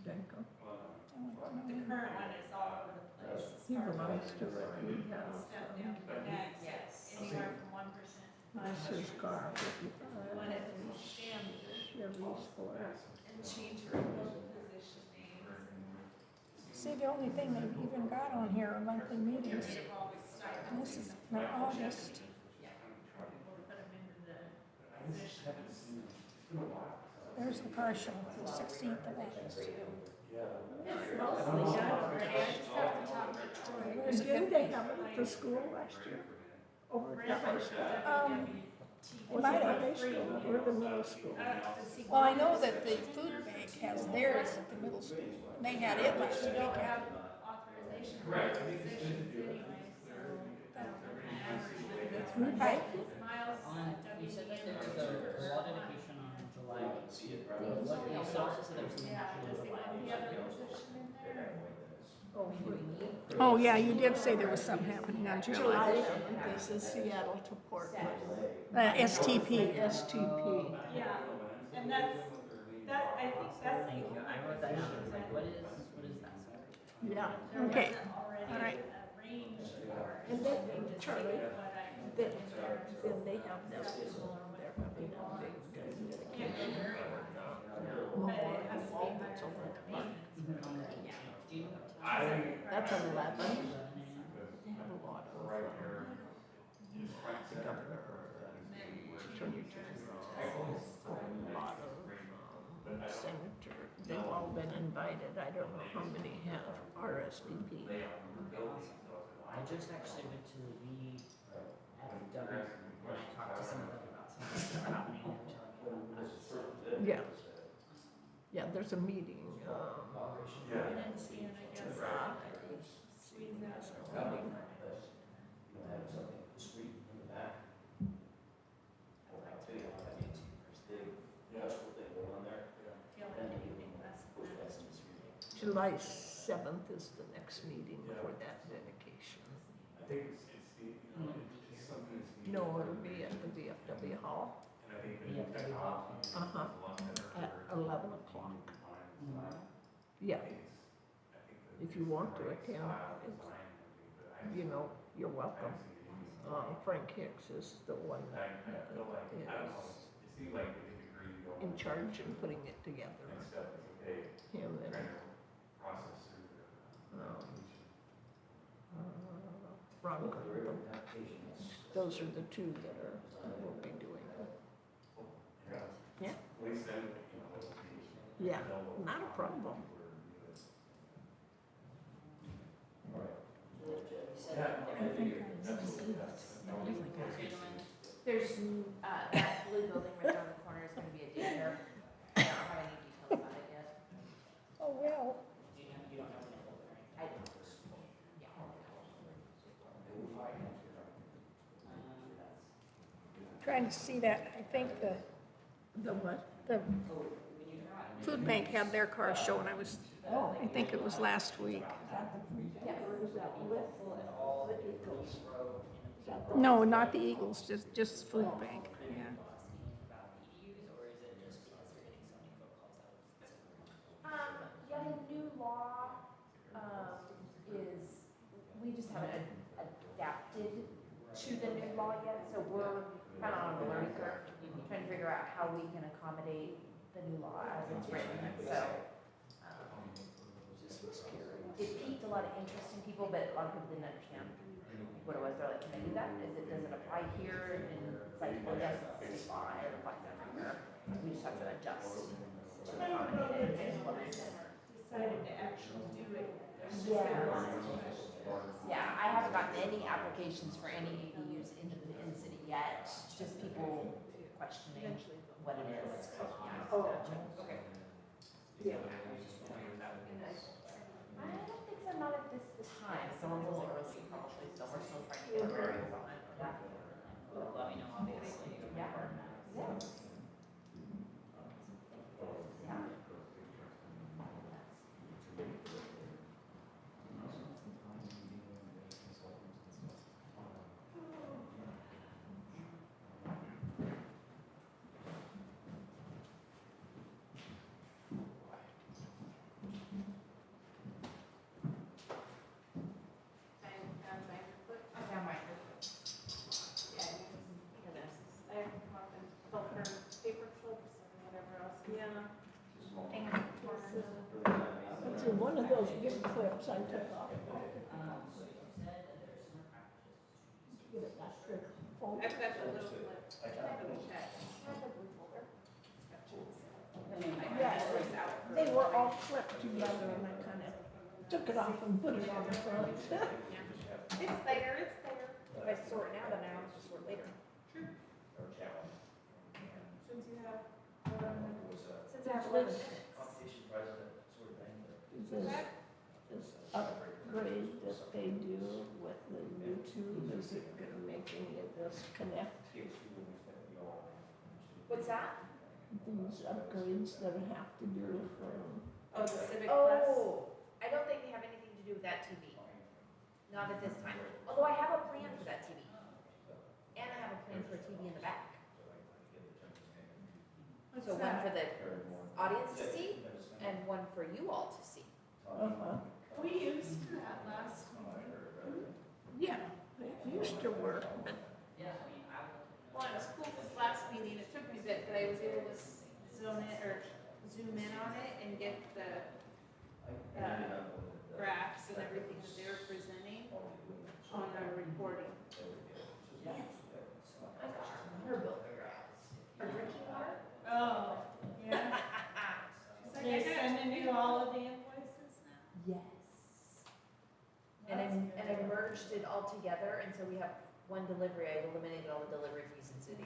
Danko, The current one is all over the place. he belongs to it, he has, Anywhere from 1% to 5%. this is car When 55, it stands Chevy Sport. and change her position names. See, the only thing they've even got on here are monthly meetings. And this is not August. There's the car show, the 16th of August. Didn't they have it at the school last year? Over at the high school? It Was might it the have. high school or the middle school? Well, I know that the food bank has theirs at the middle school. And they had it last week. Authorization for the positions anyway, Hi. Miles, You said that there was a law dedication on July. What you also said there was something actually in July. the other position in there. Oh, for Oh, yeah, you did say there was something happening on July July. 11th, this is Seattle to Portland. STP. STP. Yeah, and that's, I think that's. Thank you. I wrote that down. I was like, what is that? Yeah. Okay, Already all right. arranged for. And then, Charlie, What I. then they have that, they're having a big dedication for memorial wall that's over at the park. That's 11. They have a lot of, the governor, attorney general, a lot of senator, they've all been invited. I don't know how many have RSVP. I just actually went to the FW and I talked to some of them about some of the stuff happening and telling me about that. Yeah. Yeah, there's a meeting, Nancy and I guess. Squeeze out. meeting. Feel like anything less than that is just ridiculous. July 7th is the next meeting for that dedication. No, it'll be at the VFW Hall. Uh-huh, at 11 o'clock. Yeah, if you want to attend, it's, you know, you're welcome. Frank Hicks is the one that is in charge in putting it together. Him and Ron Gerber. Those are the two that will be doing it. Yeah. Yeah, not a problem. There's, that blue building right down the corner is gonna be a daycare. I don't have any details about it yet. Oh, well. I don't. Trying to see that, I think The what? the food bank had their car show, and I think it was last week. No, not the Eagles, just food bank, yeah. Yeah, the new law, is, we just haven't adapted to the new law yet, so we're kind of on a learning curve, trying to figure out how we can accommodate the new law as it's written, so. It piqued a lot of interest in people, but a lot of people didn't understand what it was. They're like, can I do that? Does it apply here? And it's like, well, yes, it's state law, it applies everywhere. We just have to adjust to accommodate it. Decided to actually do it. Yeah, I haven't gotten any applications for any ADUs in the city yet, just people questioning what it is. Oh, Okay. yeah. I don't think so, not at this time, so we're a little early probably, so we're still trying to get our bearings on it. Let me know, obviously. Yeah. Yeah. Yeah. Yeah, mine. I come up and fill for paper clips and whatever else. Yeah. That's in one of those big clips I took off. Get it back there. Fold it. I've got the little clip. Double check. Yeah, they were all clipped together and I kind of took it off and put it on the front. It's there, it's there. If I sort now, then I don't have to sort later. Since you have, Since I have 11 minutes. This upgrade that they do with the YouTube, is it gonna make any of this connect? What's that? These upgrades that have to do from, oh, the Civic Plus. Oh, I don't think they have anything to do with that TV. Not at this time. Although I have a plan for that TV. And I have a plan for a TV in the back. So one for the audience to see and one for you all to see. We used that last week. yeah, it used to work, but Well, it was cool because last meeting, it took me a bit, but I was able to zone it or zoom in on it and get the graphs and everything that they were presenting on the recording. Her bill. Her drinking water? Oh, yeah. They're sending you all of the invoices now? Yes. And I merged it all together, and so we have one delivery. I eliminated all the delivery fees in city.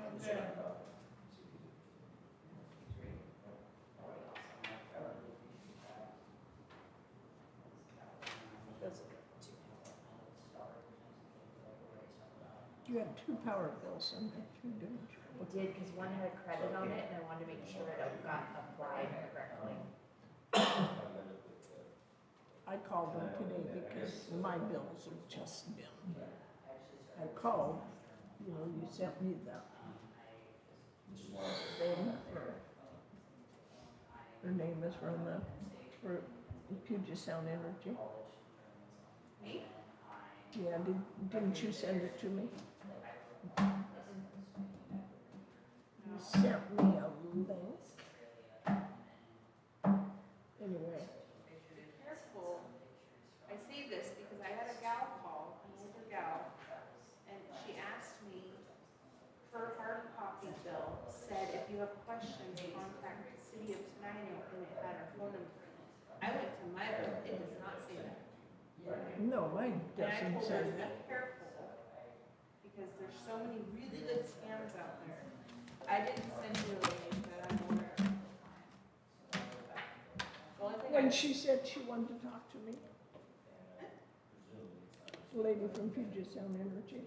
you had two power bills in there too, didn't you? I did, because one had a credit on it, and I wanted to make sure it got applied correctly. I called them today because my bills have just been, I called, you know, you sent me the thing, her name is Roma, Puget Sound Energy. Me? Yeah, didn't you send it to me? You sent me a link. Anyway, Be careful. I say this because I had a gal call, an older gal, and she asked me, her hard copy bill said, if you have questions, contact the city of Tenino, and it had her phone number in it. I went to my bill, it does not say that. no, mine And I doesn't told say her, that. be careful, because there's so many really good scams out there. I didn't send you a link, but I'm aware. The only thing When I, she said she wanted to talk to me. The lady from Puget Sound Energy.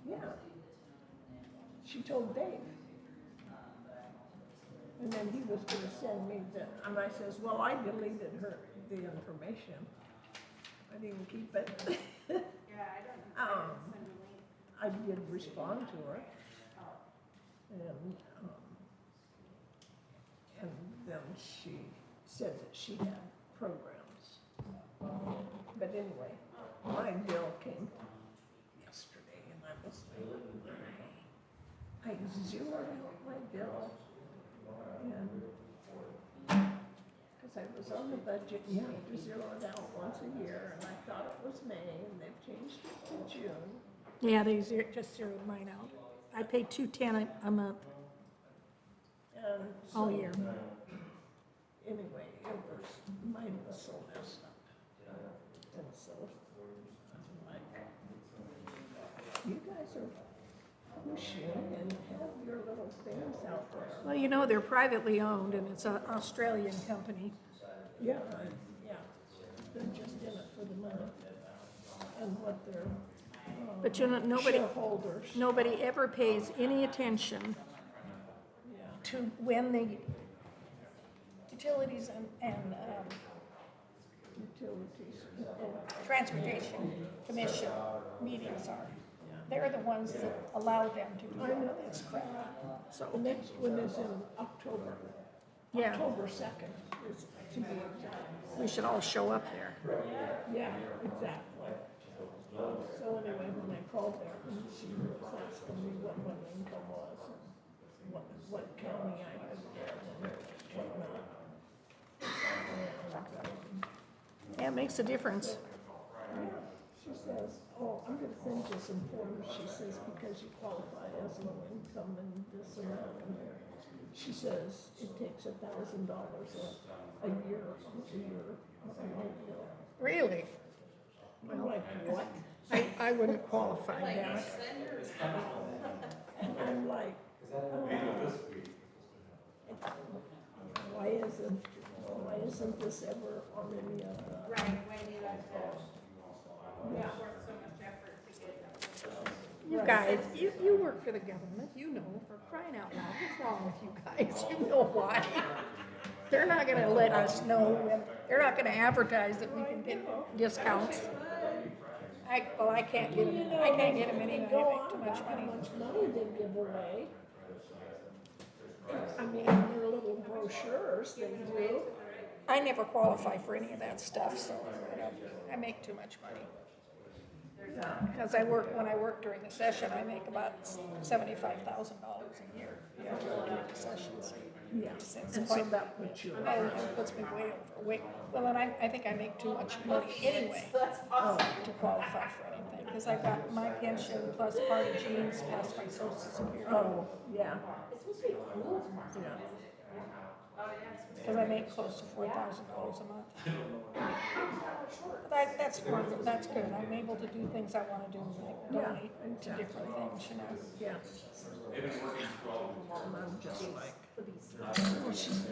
Yeah. She told Dave. And then he was gonna send me the, and I says, well, I deleted the information. I didn't keep it. yeah, I didn't send a link. I did respond to her. And then she said that she had programs. But anyway, my bill came yesterday and I was like, I zeroed out my bill. And, cause I was on the budget, you have to zero it out once a year, and I thought it was May, and they've changed it to June. Yeah, they just zeroed mine out. I pay $210 a month, And all so, year. anyway, mine was so messed up. And so, I'm like, you guys are pushing and have your little things out there. Well, you know, they're privately owned, and it's an Australian company. Yeah, yeah, they're just in it for the money. And what they're, But you know, shareholders. nobody ever pays any attention Yeah. to when the utilities and Utilities. transportation commission meetings are. They're the ones that allow them to do all of this crap. So the next one is in October. Yeah, October 2nd is to be exact. we should all show up there. Yeah, exactly. So anyway, when I called there, and she was asking me what my income was and what county I lived in and whatnot. Yeah, it makes a difference. She says, oh, I'm gonna send you some forms, she says, because you qualify as low income and this and that. And she says, it takes $1,000 a year on my bill. Really? I'm like, what? I wouldn't qualify, damn it. And I'm like, why isn't this ever on any of the? Right, Wendy, that's it. Yeah. Worth so much effort to get that. You guys, you work for the government, you know, for crying out loud, what's wrong with you guys? You know why. They're not gonna let us know, when they're not gonna advertise that we can get discounts. I can't get them, anyway, I make too much money. How much money they give away. I mean, their little brochures, they do. I never qualify for any of that stuff, so I make too much money. Because when I work during the session, I make about $75,000 a year during the sessions. Yeah, It's and so quite- that puts you. Oh, it puts me way, well, and I think I make too much money anyway to qualify for anything. Because I've got my pension plus party jeans plus my social security. Oh, yeah. Yeah. Because I make close to $4,000 a month. But that's fun, that's good. I'm able to do things I want to do, like donate to different things, you know. Yeah. And I'm just like, oh, she's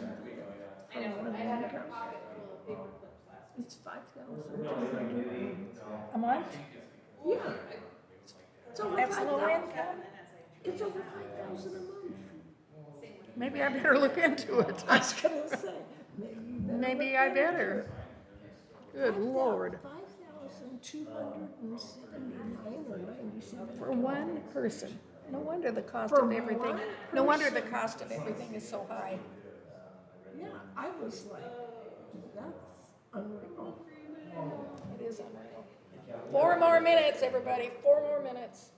it's 5,000. A month? Yeah. It's over That's low 5,000. income? It's over 5,000 a month. Maybe I better look into it. I was gonna say, maybe you better. Maybe I better. Good Lord. 5,279 or 97. For one person. No wonder the cost For of everything, one no wonder the person. cost of everything is so high. Yeah, I was like, That's unreal. It is unreal. 4 more minutes, everybody, 4 more minutes.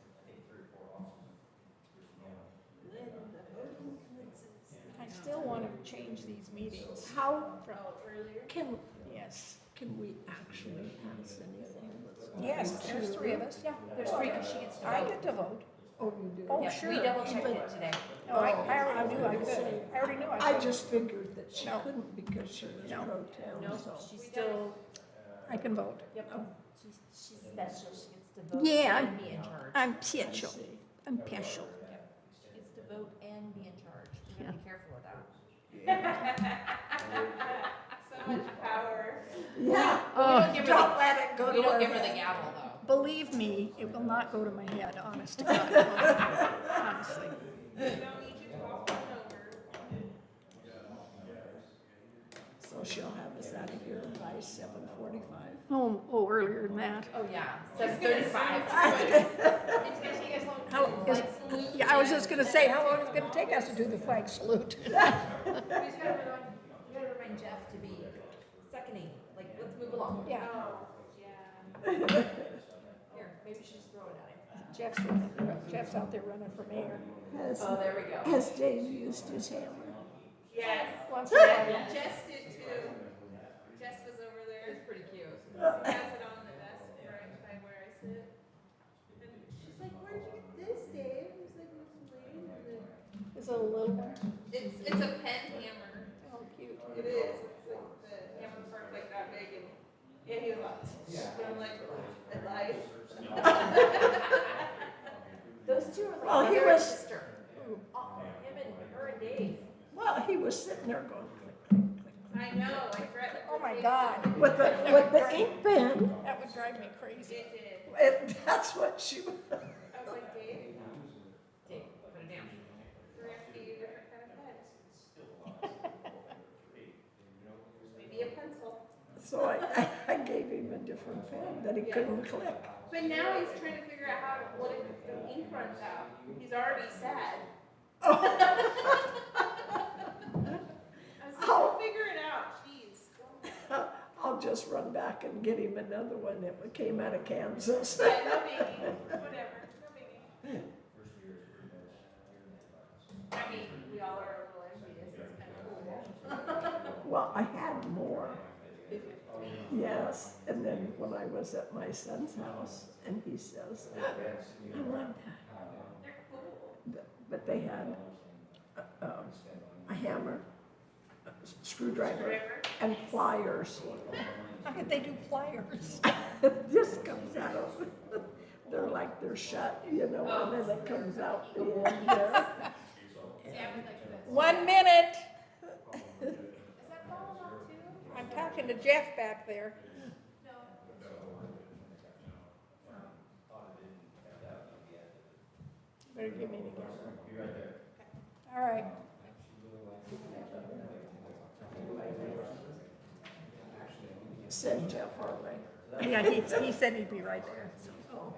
I still want to change these meetings. How from- can, Yes, can we actually pass anything that's going yes, to- there's 3 of us. Yeah, there's three, because she gets to I vote. get to vote. Oh, you do? Oh, Yeah, sure. we double checked Even- it today. No, I already knew I could. saying. I already knew I I could. just figured that she No. couldn't because she was No. pro tem, No, so. she's still, I can vote. yep, she's special, she gets to vote Yeah, and be in charge. I'm special. I'm special. She gets to vote and be in charge. You gotta be careful with that. So much power. Yeah, We don't give her don't the, let it go we to her don't give her the head. gavel, though. Believe me, it will not go to my head, honest to God. Honestly. We don't need you to walk on over. So she'll have us out of here by 7:45. Oh, earlier than that. Oh, yeah, 7:35. It's gonna take us long. How is, yeah, I was just gonna say, how long is it gonna take us to do the flag salute? We just gotta remind Jeff to be seconding, like, let's move along. Yeah, Here, maybe she just throw it at him. Jeff's out there running for mayor. Oh, there we go. Has Dave used his hammer? Yes, Once in a while. Jess did too. Jess was over there. It's pretty cute. She has it on the desk right by where I sit. And she's like, where'd you get this, Dave? I was like, "What's Is it a little one? It's a pen hammer. Oh, cute. It is. It's like the hammer part's like that big and yeah, he was like, I'm like, at life. Those two are like Well, he brother and was- sister. Oh, him and her and Dave. Well, he was sitting there going click, click, click, I know, I threatened. Oh, my God. click. With the ink pen, That would drive me crazy. It did. that's what she was. I was like, Dave, Dave, put it down. we're gonna have to get you a different kind of pen. Maybe a pencil. So I gave him a different pen that he couldn't click. But now he's trying to figure out how, what if the ink runs out? He's already sad. I was like, we'll figure it out, jeez. I'll just run back and get him another one that came out of Kansas. Yeah, no biggie, whatever, no biggie. I mean, we all are a little envious, it's kind of cool. Well, I had more. Yes, and then when I was at my son's house, and he says, I want that. They're cool. But they had a hammer, a screwdriver, and pliers. How could they do pliers? This comes out. They're like they're shut, you know, and then it comes out the end there. 1 minute. Is that falling off too? I'm talking to Jeff back there. Better give me the camera. All right. Said Jeff Harley. Yeah, he said he'd be right there. Oh.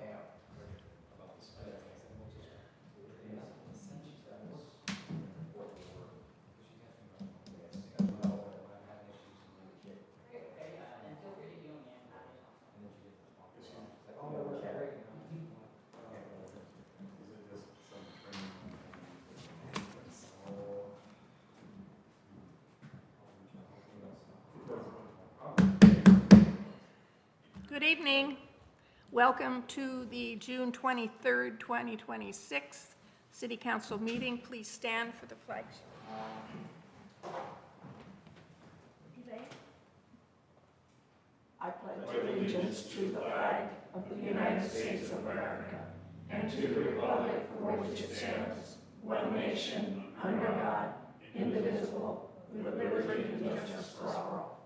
Good evening. Welcome to the June 23rd, 2026 City Council meeting. Please stand for the flag. I pledge allegiance to the flag of the United States of America and to the republic for which it stands, one nation, under God, indivisible, with liberty and justice for all.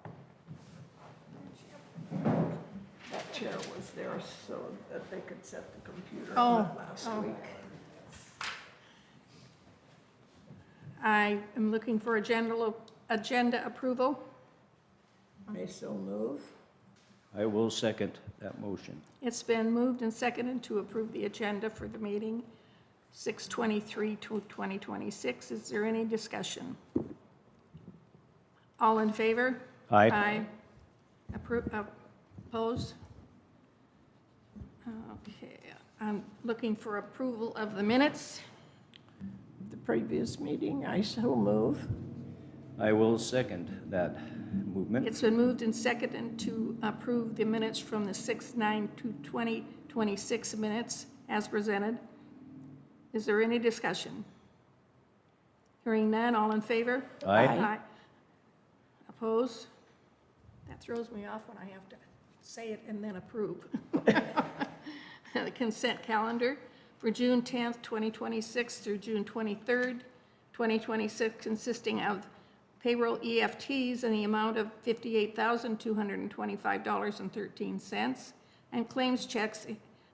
That chair was there so that they could set the computer up last week. I am looking for agenda approval. I so move. I will second that motion. It's been moved and seconded to approve the agenda for the meeting 6/23 to 2026. Is there any discussion? All in favor? Aye. Opposed? Okay, I'm looking for approval of the minutes. The previous meeting, I so move. I will second that movement. It's been moved and seconded to approve the minutes from the 6/9/2026 minutes as presented. Is there any discussion? Hearing none, all in favor? Aye. Opposed? That throws me off when I have to say it and then approve. The consent calendar for June 10th, 2026 through June 23rd, 2026, consisting of payroll EFTs in the amount of $58,225.13 and claims checks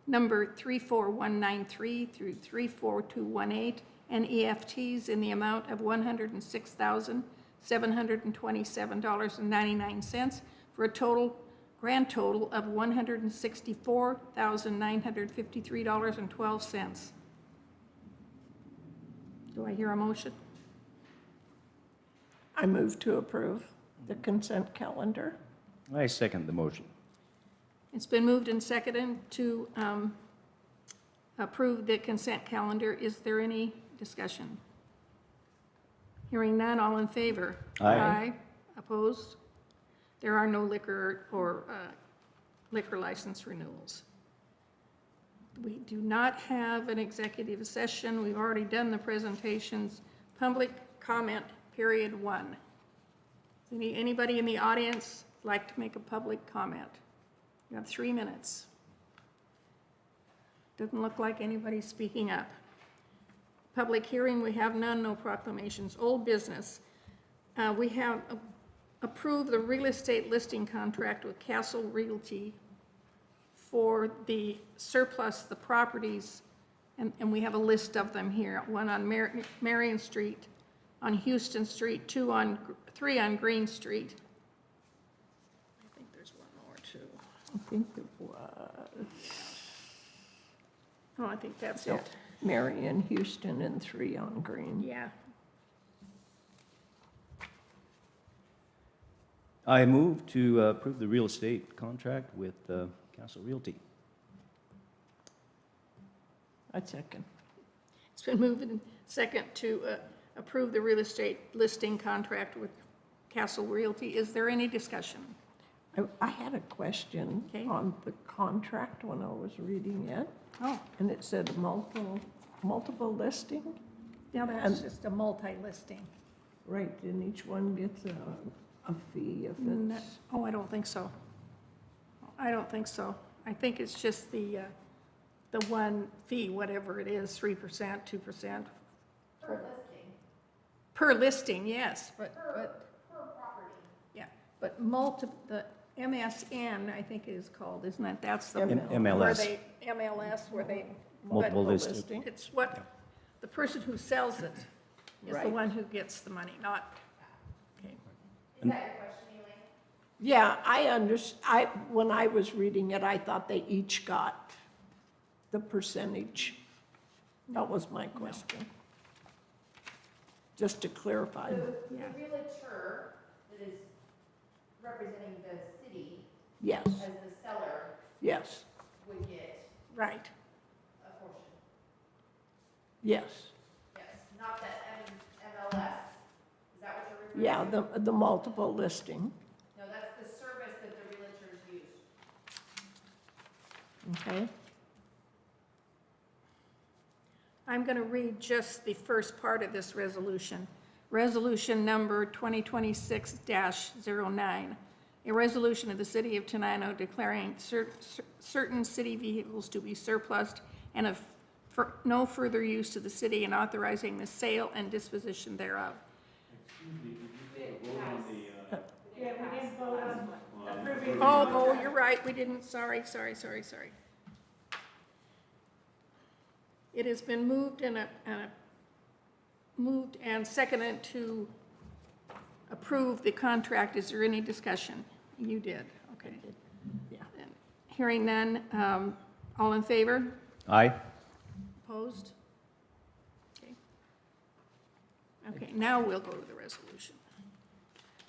number 34193 through 34218 and EFTs in the amount of $106,727.99 for a grand total of $164,953.12. Do I hear a motion? I move to approve the consent calendar. I second the motion. It's been moved and seconded to approve the consent calendar. Is there any discussion? Hearing none, all in favor? Aye. Opposed? There are no liquor or liquor license renewals. We do not have an executive session. We've already done the presentations. Public comment, period 1. Anybody in the audience like to make a public comment? You have 3 minutes. Doesn't look like anybody's speaking up. Public hearing, we have none, no proclamations. Old business, we have approved the real estate listing contract with Castle Realty for the surplus, the properties, and we have a list of them here. One on Marion Street, on Houston Street, 3 on Green Street. I think there's one more too. I think it was Oh, I think that's it. Marion, Houston, and 3 on Green. Yeah. I move to approve the real estate contract with Castle Realty. I second. It's been moved and second to approve the real estate listing contract with Castle Realty. Is there any discussion? I had a question Okay. on the contract when I was reading it, Oh, and it said multiple listing. yeah, that's just a multi-listing. Right, and each one gets a fee if it's, Oh, I don't think so. I don't think so. I think it's just the one fee, whatever it is, 3%, 2%. Per listing, Per listing, yes, but, per property. yeah, but the MSN, I think it is called, isn't it? That's the. MLS. Where they, MLS, where they. Multiple but listing. It's what, the person who sells it is the Right. one who gets the money, not, okay. Is that your question, Elaine? yeah, when I was reading it, I thought they each got the percentage. That was my question. Just to clarify. The Yeah. realtor that is representing the city Yes, as the seller yes, would get Right. a portion. yes. Yes, not the MLS. Is that what you're referring Yeah, to? the multiple listing. No, that's the service that the realtors use. Okay. I'm going to read just the first part of this resolution. Resolution number 2026-09. A resolution of the City of Tenino declaring certain city vehicles to be surplused and of no further use to the city and authorizing the sale and disposition thereof. Oh, you're right, we didn't, sorry. It has been moved and seconded to approve the contract. Is there any discussion? You did, okay. Yeah. Then, hearing none, all in favor? Aye. Opposed? Okay. Okay, now we'll go to the resolution.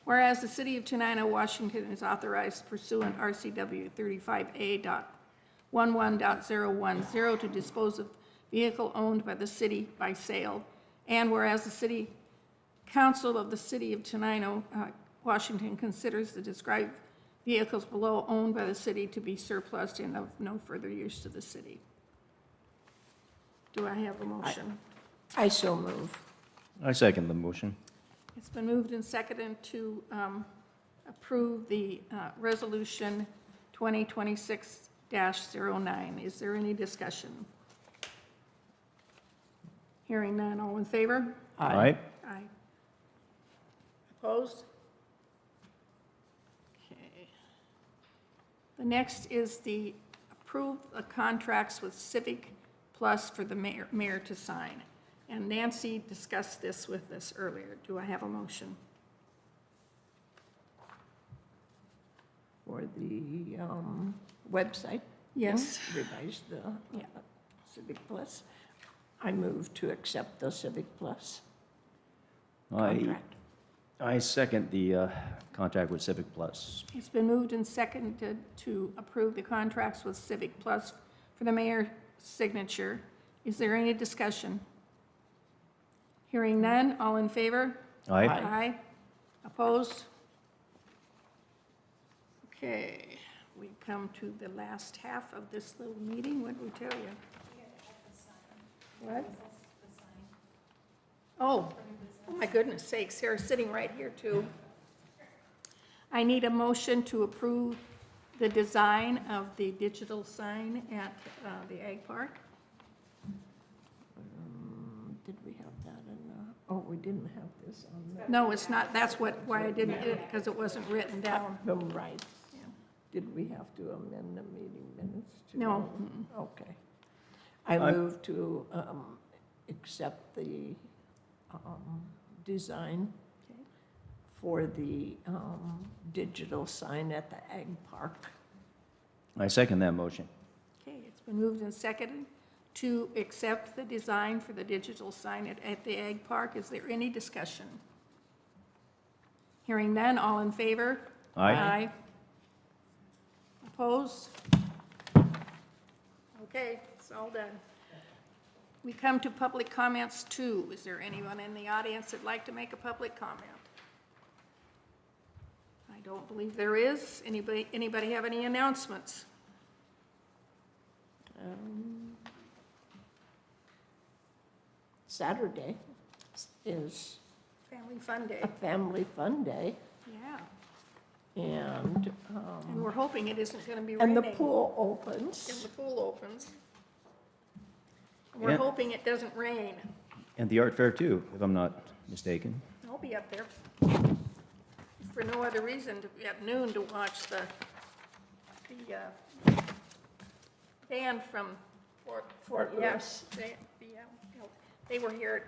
Whereas the city of Tenino, Washington is authorized pursuant RCW 35A.11.010 to dispose of vehicle owned by the city by sale. And whereas the city council of the city of Tenino, Washington considers the described vehicles below owned by the city to be surplus and of no further use to the city. Do I have a motion? I so move. I second the motion. It's been moved and seconded to approve the resolution 2026-09. Is there any discussion? Hearing none, all in favor? Aye. Aye. Opposed? Okay. The next is the approve the contracts with Civic Plus for the mayor to sign. And Nancy discussed this with us earlier. Do I have a motion? For the website? Yes. Revise the Yeah. Civic Plus. I move to accept the Civic Plus I, contract. I second the contract with Civic Plus. It's been moved and seconded to approve the contracts with Civic Plus for the mayor's signature. Is there any discussion? Hearing none, all in favor? Aye. Aye. Opposed? Okay, we come to the last half of this little meeting. What did we tell you? What? Oh, my goodness sakes, Sarah's sitting right here too. I need a motion to approve the design of the digital sign at the Ag Park. Did we have that in, oh, we didn't have this on the. No, it's not, that's why I didn't get it, because it wasn't written down. Oh, right. Yeah. Did we have to amend the meeting minutes to? No. Okay. I move to accept the design Okay. for the digital sign at the Ag Park. I second that motion. Okay, it's been moved and seconded to accept the design for the digital sign at the Ag Park. Is there any discussion? Hearing none, all in favor? Aye. Opposed? Okay, it's all done. We come to public comments 2. Is there anyone in the audience that'd like to make a public comment? I don't believe there is. Anybody have any announcements? Saturday is Family Fun Day. a family fun day, Yeah, and and we're hoping it isn't going to be and raining. the pool And opens. the pool opens. We're Yeah. hoping it doesn't rain. And the art fair too, if I'm not mistaken. I'll be up there. For no other reason, at noon to watch the band from Fort Lewis. They were here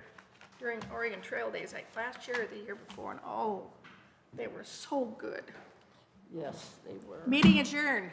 during Oregon Trail Days, like last year or the year before, and oh, they were so good. Yes, they were. Meeting adjourned.